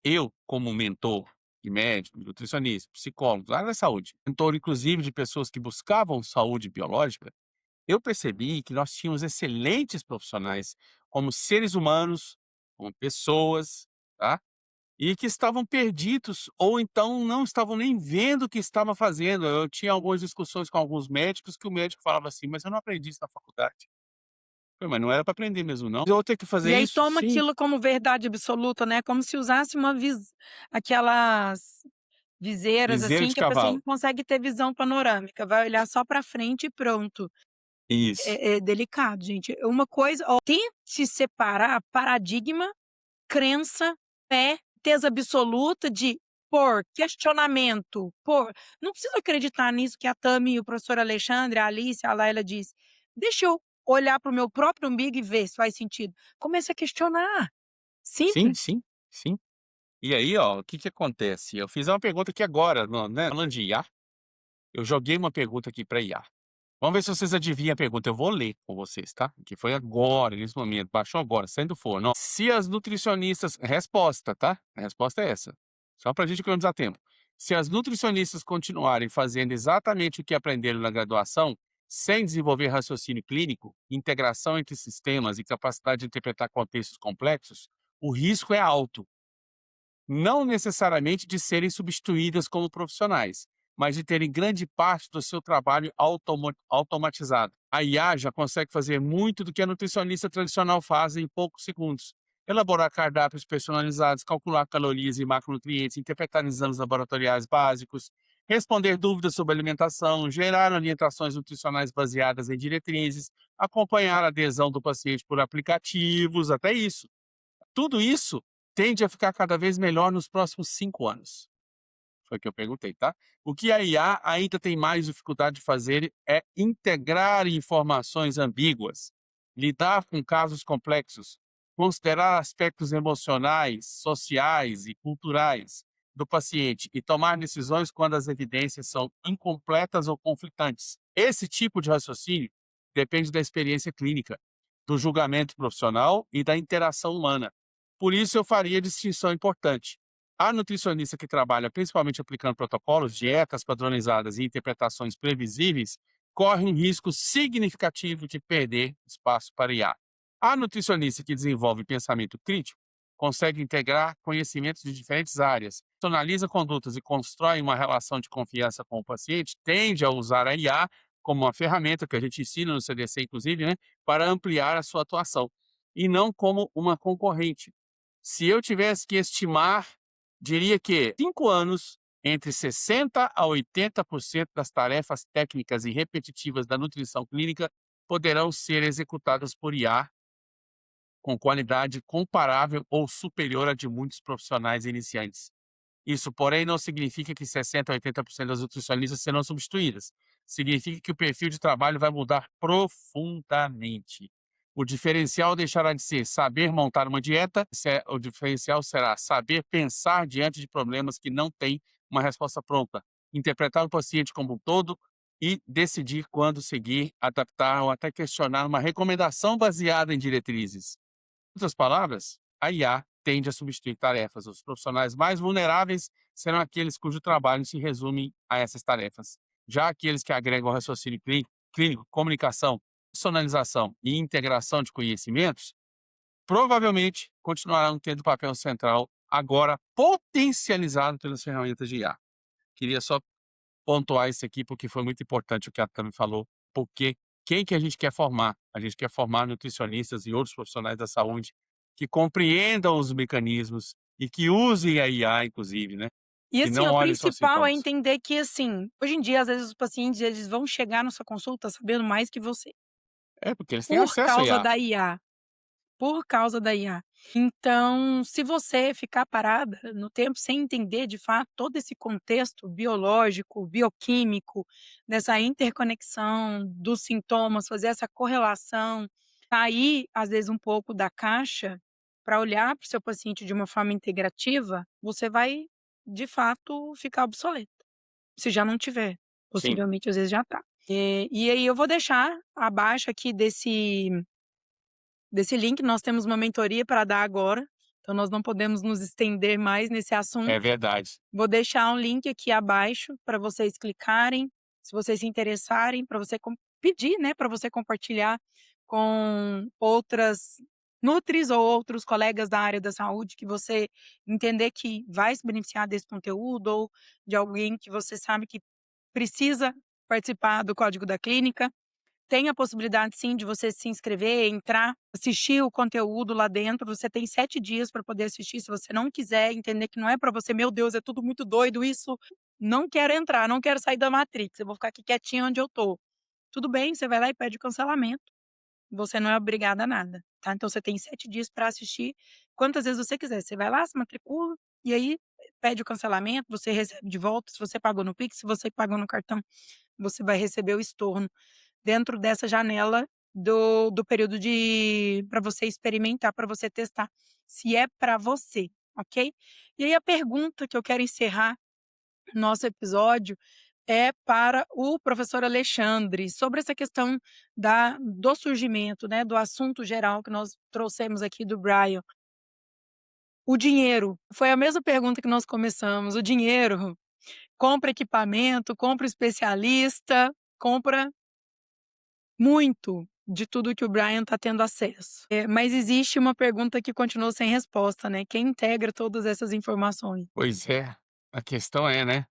eu, como mentor de médico, de nutricionista, psicólogo, da área da saúde, mentor inclusive de pessoas que buscavam saúde biológica, eu percebi que nós tínhamos excelentes profissionais como seres humanos, como pessoas, tá? E que estavam perdidos ou então não estavam nem vendo o que estava fazendo. Eu tinha algumas discussões com alguns médicos que o médico falava assim: "Mas eu não aprendi isso na faculdade". Eu falei: "Mas não era para aprender mesmo não? Eu vou ter que E fazer aí isso?". toma Sim, aquilo como verdade absoluta, né, como se usasse uma aquelas viseiras, liseiro assim, de que a pessoa não cavalo. consegue ter visão panorâmica, vai olhar só pra frente e pronto. Isso. É delicado, gente. Uma coisa ó, tente separar paradigma, crença, fé, certeza absoluta de não preciso acreditar nisso que a Tami, o professor Alexandre, a Alice, a Laila diz. Deixa eu olhar para o meu próprio umbigo e ver se faz sentido. Comece a questionar. Sim, Simples. sim, sim. E aí, ó, o que que acontece? Eu fiz uma pergunta aqui agora, né, falando de IA, eu joguei uma pergunta aqui para IA. Vamos ver se vocês adivinham a pergunta. Eu vou ler com vocês, tá? Que foi agora, nesse momento. Baixou agora, saindo do forno. Ó. Se as nutricionistas. Resposta, tá? A resposta é essa. Só pra gente economizar tempo. Se as nutricionistas continuarem fazendo exatamente o que aprenderam na graduação, sem desenvolver raciocínio clínico, integração entre sistemas e capacidade de interpretar contextos complexos, o risco é alto não necessariamente de serem substituídas como profissionais, mas de terem grande parte do seu trabalho automatizado. A IA já consegue fazer muito do que a nutricionista tradicional faz em poucos segundos. Elaborar cardápios personalizados, calcular calorias e macronutrientes, interpretar exames laboratoriais básicos, responder dúvidas sobre alimentação, gerar orientações nutricionais baseadas em diretrizes, acompanhar a adesão do paciente por aplicativos, até isso. Tudo isso tende a ficar cada vez melhor nos próximos 5 anos. Foi o que eu perguntei, tá? O que a IA ainda tem mais dificuldade de fazer é integrar informações ambíguas, lidar com casos complexos, considerar aspectos emocionais, sociais e culturais do paciente e tomar decisões quando as evidências são incompletas ou conflitantes. Esse tipo de raciocínio depende da experiência clínica, do julgamento profissional e da interação humana. Por isso, eu faria distinção importante. A nutricionista que trabalha principalmente aplicando protocolos, dietas padronizadas e interpretações previsíveis corre um risco significativo de perder espaço para IA. A nutricionista que desenvolve pensamento crítico consegue integrar conhecimentos de diferentes áreas, personaliza condutas e constrói uma relação de confiança com o paciente, tende a usar a IA como uma ferramenta que a gente ensina no CDC, inclusive, né, para ampliar a sua atuação, e não como uma concorrente. Se eu tivesse que estimar, diria que 5 anos, entre 60% a 80% das tarefas técnicas e repetitivas da nutrição clínica poderão ser executadas por IA com qualidade comparável ou superior à de muitos profissionais iniciantes. Isso, porém, não significa que 60% a 80% das nutricionistas serão substituídas. Significa que o perfil de trabalho vai mudar profundamente. O diferencial deixará de ser saber montar uma dieta, o diferencial será saber pensar diante de problemas que não têm uma resposta pronta, interpretar o paciente como um todo e decidir quando seguir, adaptar ou até questionar uma recomendação baseada em diretrizes. Em outras palavras, a IA tende a substituir tarefas. Os profissionais mais vulneráveis serão aqueles cujo trabalho se resume a essas tarefas. Já aqueles que agregam raciocínio clínico, comunicação, personalização e integração de conhecimentos, provavelmente continuarão tendo papel central, agora potencializado pelas ferramentas de IA. Queria só pontuar isso aqui, porque foi muito importante o que a Tami falou, porque quem que a gente quer formar? A gente quer formar nutricionistas e outros profissionais da saúde que compreendam os mecanismos e que usem a IA, inclusive, né? E Que assim, não o olhem só os principal é sintomas. entender que, assim, hoje em dia, às vezes, os pacientes, eles vão chegar na sua consulta sabendo mais que você. É, porque eles têm por acesso a causa IA. da IA. Por causa da IA. Então, se você ficar parada no tempo sem entender, de fato, todo esse contexto biológico, bioquímico, dessa interconexão dos sintomas, fazer essa correlação, sair, às vezes, um pouco da caixa para olhar para o seu paciente de uma forma integrativa, você vai, de fato, ficar obsoleto. Se já não tiver, Sim. possivelmente, às vezes, já está. E aí eu vou deixar abaixo aqui desse link, nós temos uma mentoria para dar agora, então nós não podemos nos estender mais nesse assunto. É verdade. Vou deixar um link aqui abaixo para vocês clicarem, se vocês se interessarem, para você pedir, né, para você compartilhar com outras nutris ou outros colegas da área da saúde que você entender que vai se beneficiar desse conteúdo ou de alguém que você sabe que precisa participar do Código da Clínica. Tem a possibilidade sim de você se inscrever, entrar, assistir o conteúdo lá dentro, você tem 7 dias para poder assistir, se você não quiser, entender que não é para você: "Meu Deus, é tudo muito doido isso, não quero entrar, não quero sair da Matrix, eu vou ficar aqui quietinha onde eu tô". Tudo bem, você vai lá e pede o cancelamento, você não é obrigada a nada, tá. Então você tem 7 dias para assistir quantas vezes você quiser, você vai lá, se matricula, e aí pede o cancelamento, você recebe de volta, se você pagou no Pix, se você pagou no cartão, você vai receber o estorno dentro dessa janela do período de para você experimentar, para você testar se é para você, ok? E aí a pergunta que eu quero encerrar nosso episódio é para o professor Alexandre, sobre essa questão do surgimento, né, do assunto geral que nós trouxemos aqui do Brian. O dinheiro, foi a mesma pergunta que nós começamos, o dinheiro compra equipamento, compra especialista, compra muito de tudo que o Brian está tendo acesso. Mas existe uma pergunta que continua sem resposta, né, quem integra todas essas informações? Pois é, a questão é, né,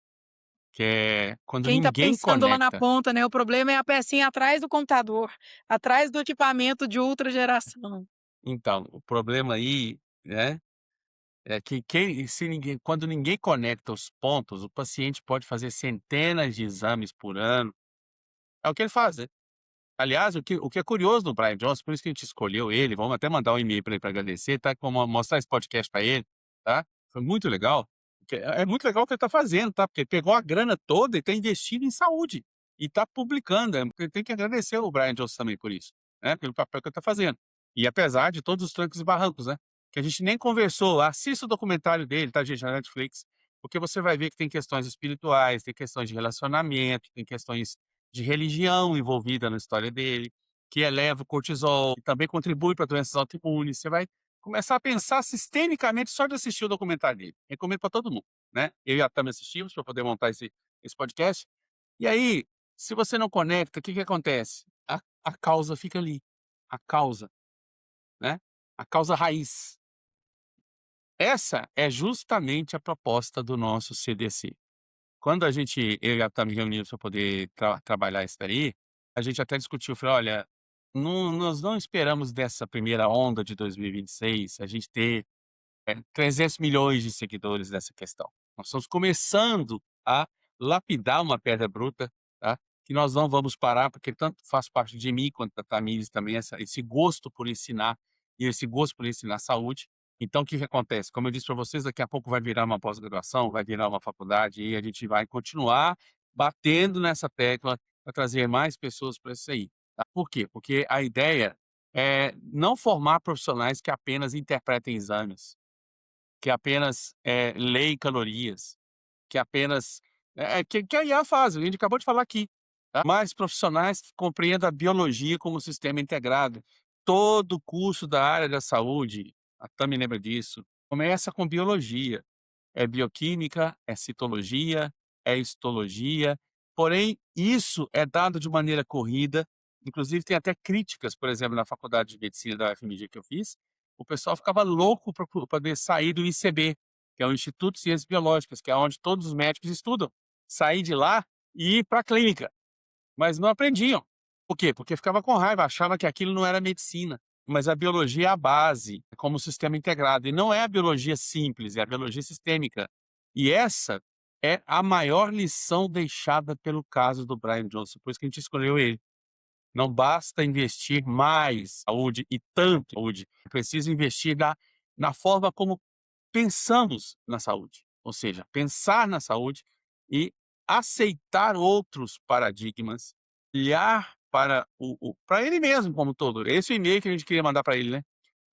que é quando Quem está ninguém pensando lá na conecta. ponta, né, o problema é a pecinha atrás do computador, atrás do equipamento de ultra geração. Então, o problema aí, né, é que se ninguém quando ninguém conecta os pontos, o paciente pode fazer centenas de exames por ano. É o que ele faz, né. Aliás, o que é curioso do Brian Johnson, por isso que a gente escolheu ele, vamos até mandar um e-mail para ele pra agradecer, tá, vamos mostrar esse podcast para ele, tá. Foi muito legal, porque é muito legal o que ele tá fazendo, tá, porque ele pegou a grana toda e tá investindo em saúde, e tá publicando, ele tem que agradecer o Brian Johnson também por isso, né, pelo papel que ele tá fazendo. E apesar de todos os trancos e barrancos, né, que a gente nem conversou, assista o documentário dele, tá gente, na Netflix, porque você vai ver que tem questões espirituais, tem questões de relacionamento, tem questões de religião envolvida na história dele, que eleva o cortisol, que também contribui para doenças autoimunes. Você vai começar a pensar sistemicamente só de assistir o documentário dele. Recomendo para todo mundo, né? Eu e a Tami assistimos para poder montar esse podcast. E aí, se você não conecta, o que que acontece? A causa fica ali. A causa, né? A causa raiz. Essa é justamente a proposta do nosso CDC. Quando eu e a Tami reunimos para poder trabalhar isso daí, a gente até discutiu, falou: "Olha, nós não esperamos dessa primeira onda de 2026 a gente ter, 300 milhões de seguidores nessa questão. Nós estamos começando a lapidar uma pedra bruta, tá, que nós não vamos parar, porque tanto faz parte de mim quanto da Tamires também esse gosto por ensinar, e esse gosto por ensinar saúde. Então o que que acontece? Como eu disse para vocês, daqui a pouco vai virar uma pós-graduação, vai virar uma faculdade, e a gente vai continuar batendo nessa tecla para trazer mais pessoas para isso aí, tá. Por quê? Porque a ideia é não formar profissionais que apenas interpretem exames, que apenas, leem calorias, que apenas que a IA faz, a gente acabou de falar aqui, tá. Mais profissionais que compreendam a biologia como sistema integrado. Todo curso da área da saúde, a Tami lembra disso, começa com biologia. É bioquímica, é citologia, é histologia, porém isso é dado de maneira corrida, inclusive tem até críticas, por exemplo, na faculdade de medicina da UFMG que eu fiz, o pessoal ficava louco para poder sair do ICB, que é o Instituto de Ciências Biológicas, que é onde todos os médicos estudam, sair de lá e ir para a clínica. Mas não aprendiam. Por quê? Porque ficava com raiva, achava que aquilo não era medicina. Mas a biologia é a base, é como sistema integrado. E não é a biologia simples, é a biologia sistêmica. E essa é a maior lição deixada pelo caso do Brian Johnson, por isso que a gente escolheu ele. Não basta investir mais saúde e tanto saúde, é preciso investir na forma como pensamos na saúde, ou seja, pensar na saúde e aceitar outros paradigmas, olhar para para ele mesmo como um todo. Esse é o e-mail que a gente queria mandar para ele, né.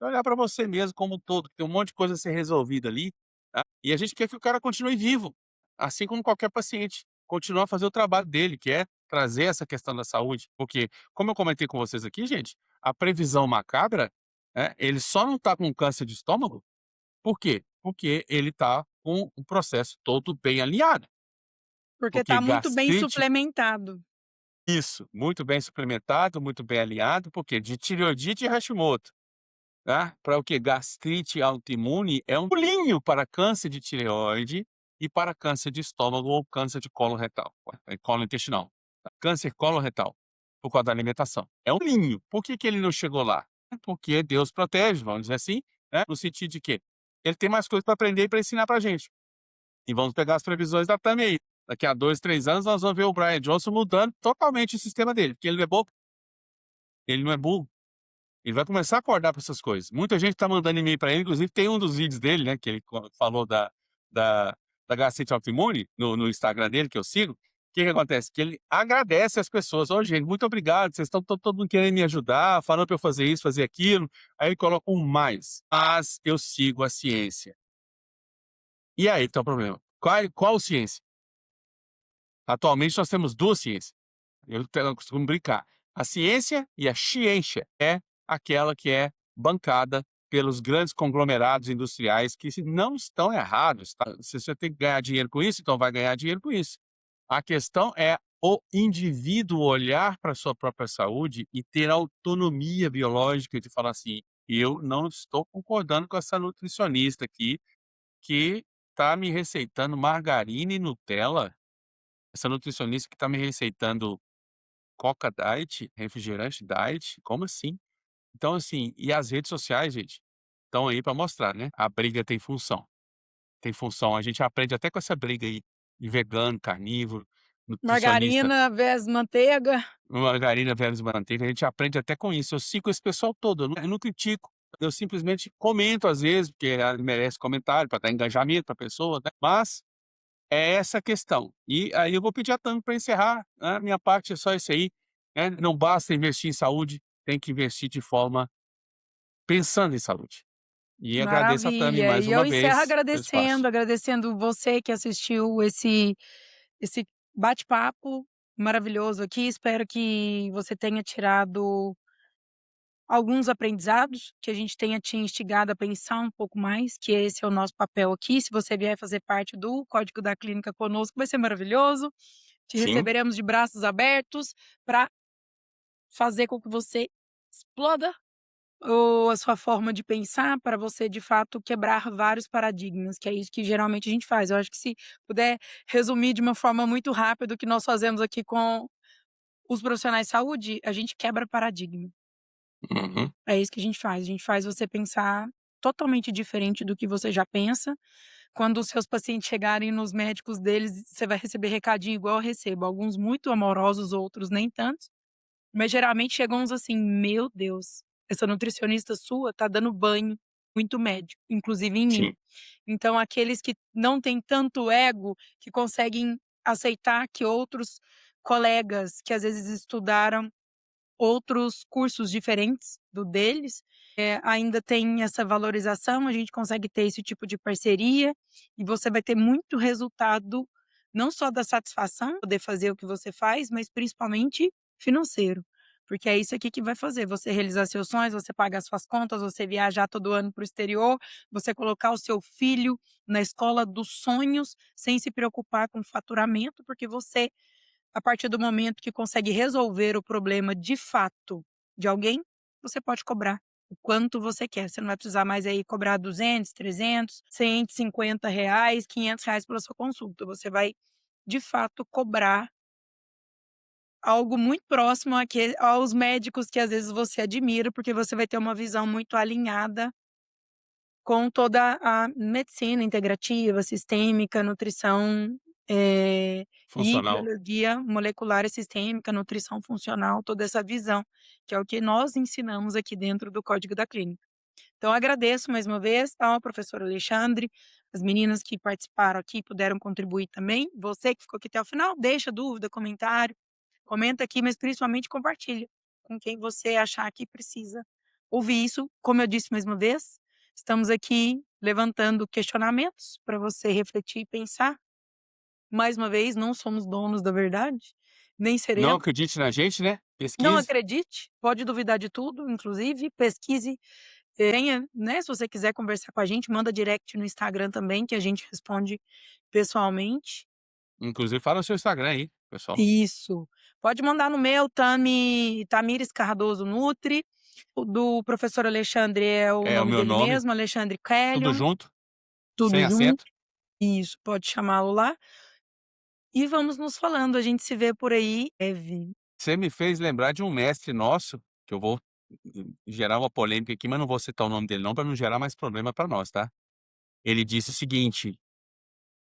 Olhar para você mesmo como um todo, que tem um monte de coisa a ser resolvida ali, tá, e a gente quer que o cara continue vivo, assim como qualquer paciente, continuar a fazer o trabalho dele, que é trazer essa questão da saúde, porque, como eu comentei com vocês aqui, gente, a previsão macabra, ele só não está com câncer de estômago por quê? Porque ele está com o processo todo bem alinhado, Porque porque está muito bem gastrite suplementado. isso, muito bem suplementado, muito bem alinhado, porque de tireoidite e Hashimoto, tá, para o quê? Gastrite autoimune é um pulinho para câncer de tireoide e para câncer de estômago ou câncer de colo retal, colo intestinal, tá? Câncer coloretal, por causa da alimentação. É um pulinho. Por que que ele não chegou lá? Porque Deus protege, vamos dizer assim, né, no sentido de que ele tem mais coisas para aprender e para ensinar pra gente. E vamos pegar as previsões da Tami aí. Daqui a 2, 3 anos nós vamos ver o Brian Johnson mudando totalmente o sistema dele, porque ele não é bobo, ele não é burro. Ele vai começar a acordar para essas coisas. Muita gente tá mandando e-mail para ele, inclusive tem um dos vídeos dele, né, que ele falou da da gastrite autoimune no Instagram dele, que eu sigo. O que que acontece? Que ele agradece as pessoas: "Ô gente, muito obrigado, vocês estão todo mundo querendo me ajudar, falando para eu fazer isso, fazer aquilo". Aí ele coloca um mais: "Mas eu sigo a ciência". E aí que tá o problema. Qual ciência? Atualmente nós temos 2 ciências. Eu costumo brincar. A ciência e a ciência é aquela que é bancada pelos grandes conglomerados industriais que não estão errados, tá. Se você tem que ganhar dinheiro com isso, então vai ganhar dinheiro com isso. A questão é o indivíduo olhar para sua própria saúde e ter autonomia biológica de falar assim: "Eu não estou concordando com essa nutricionista aqui, que está me receitando margarina e Nutella, essa nutricionista que está me receitando Coca Diet, refrigerante diet, como assim?". Então, assim, e as redes sociais, gente, estão aí para mostrar, né, a briga tem função. Tem função, a gente aprende até com essa briga aí, de vegano, carnívoro, nutricionista, Margarina versus manteiga. margarina versus manteiga, a gente aprende até com isso. Eu sigo esse pessoal todo, eu não critico, eu simplesmente comento às vezes, porque merece comentário para dar engajamento para a pessoa, né, mas é essa a questão. E aí eu vou pedir a Tami para encerrar, né, minha parte é só isso aí, né, não basta investir em saúde, tem que investir de forma pensando em saúde. E agradeço a Tami Maravilha. mais E eu uma encerro vez pelo espaço. agradecendo você que assistiu esse bate-papo maravilhoso aqui. Espero que você tenha tirado alguns aprendizados, que a gente tenha te instigado a pensar um pouco mais, que esse é o nosso papel aqui. Se você vier fazer parte do Código da Clínica conosco, vai ser maravilhoso. Te Sim, receberemos de braços abertos para fazer com que você exploda ou a sua forma de pensar para você, de fato, quebrar vários paradigmas, que é isso que geralmente a gente faz. Eu acho que se puder resumir de uma forma muito rápida o que nós fazemos aqui com os profissionais de saúde, a gente quebra paradigma. uhum, É isso que a gente faz você pensar totalmente diferente do que você já pensa. Quando os seus pacientes chegarem nos médicos deles, você vai receber recadinho igual eu recebo, alguns muito amorosos, outros nem tanto. Mas geralmente chegam uns assim: "Meu Deus, essa nutricionista sua tá dando banho muito médico, inclusive em mim". sim, Então aqueles que não têm tanto ego, que conseguem aceitar que outros colegas que às vezes estudaram outros cursos diferentes do deles, ainda tem essa valorização, a gente consegue ter esse tipo de parceria, e você vai ter muito resultado, não só da satisfação, de poder fazer o que você faz, mas principalmente financeiro. Porque é isso aqui que vai fazer você realizar seus sonhos, você pagar suas contas, você viajar todo ano para o exterior, você colocar o seu filho na escola dos sonhos, sem se preocupar com faturamento, porque você, a partir do momento que consegue resolver o problema de fato de alguém, você pode cobrar o quanto você quer. Você não vai precisar mais aí cobrar 200, 300, R$ 150, R$ 500 pela sua consulta. Você vai, de fato, cobrar algo muito próximo aos médicos que às vezes você admira, porque você vai ter uma visão muito alinhada com toda a medicina integrativa, sistêmica, nutrição, e Funcional. biologia molecular e sistêmica, nutrição funcional, toda essa visão, que é o que nós ensinamos aqui dentro do Código da Clínica. Então agradeço mais uma vez ao professor Alexandre, as meninas que participaram aqui puderam contribuir também, você que ficou aqui até o final, deixa dúvida, comentário, comenta aqui, mas principalmente compartilha com quem você achar que precisa ouvir isso. Como eu disse mais uma vez, estamos aqui levantando questionamentos para você refletir e pensar. Mais uma vez, não somos donos da verdade, nem Não seremos. acredite na gente, né, Não pesquise. acredite, pode duvidar de tudo, inclusive pesquise, tenha, né, se você quiser conversar com a gente, manda direct no Instagram também, que a gente responde pessoalmente. Inclusive fala o seu Instagram aí, pessoal. Isso. Pode mandar no meu, Tamires Cardoso Nutri, o do professor Alexandre é o É o nome meu dele nome, mesmo, Alexandre tudo Quellion, junto, tudo sem junto. acento. Isso, pode chamá-lo lá. E vamos nos falando, a gente se vê por aí, breve. Você me fez lembrar de um mestre nosso, que eu vou gerar uma polêmica aqui, mas não vou citar o nome dele não, para não gerar mais problema para nós, tá. Ele disse o seguinte: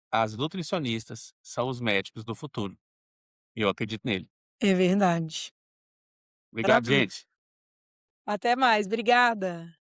"As nutricionistas são os médicos do futuro", e eu acredito nele. É verdade. Obrigado, Maravilha. gente. Até mais, obrigada.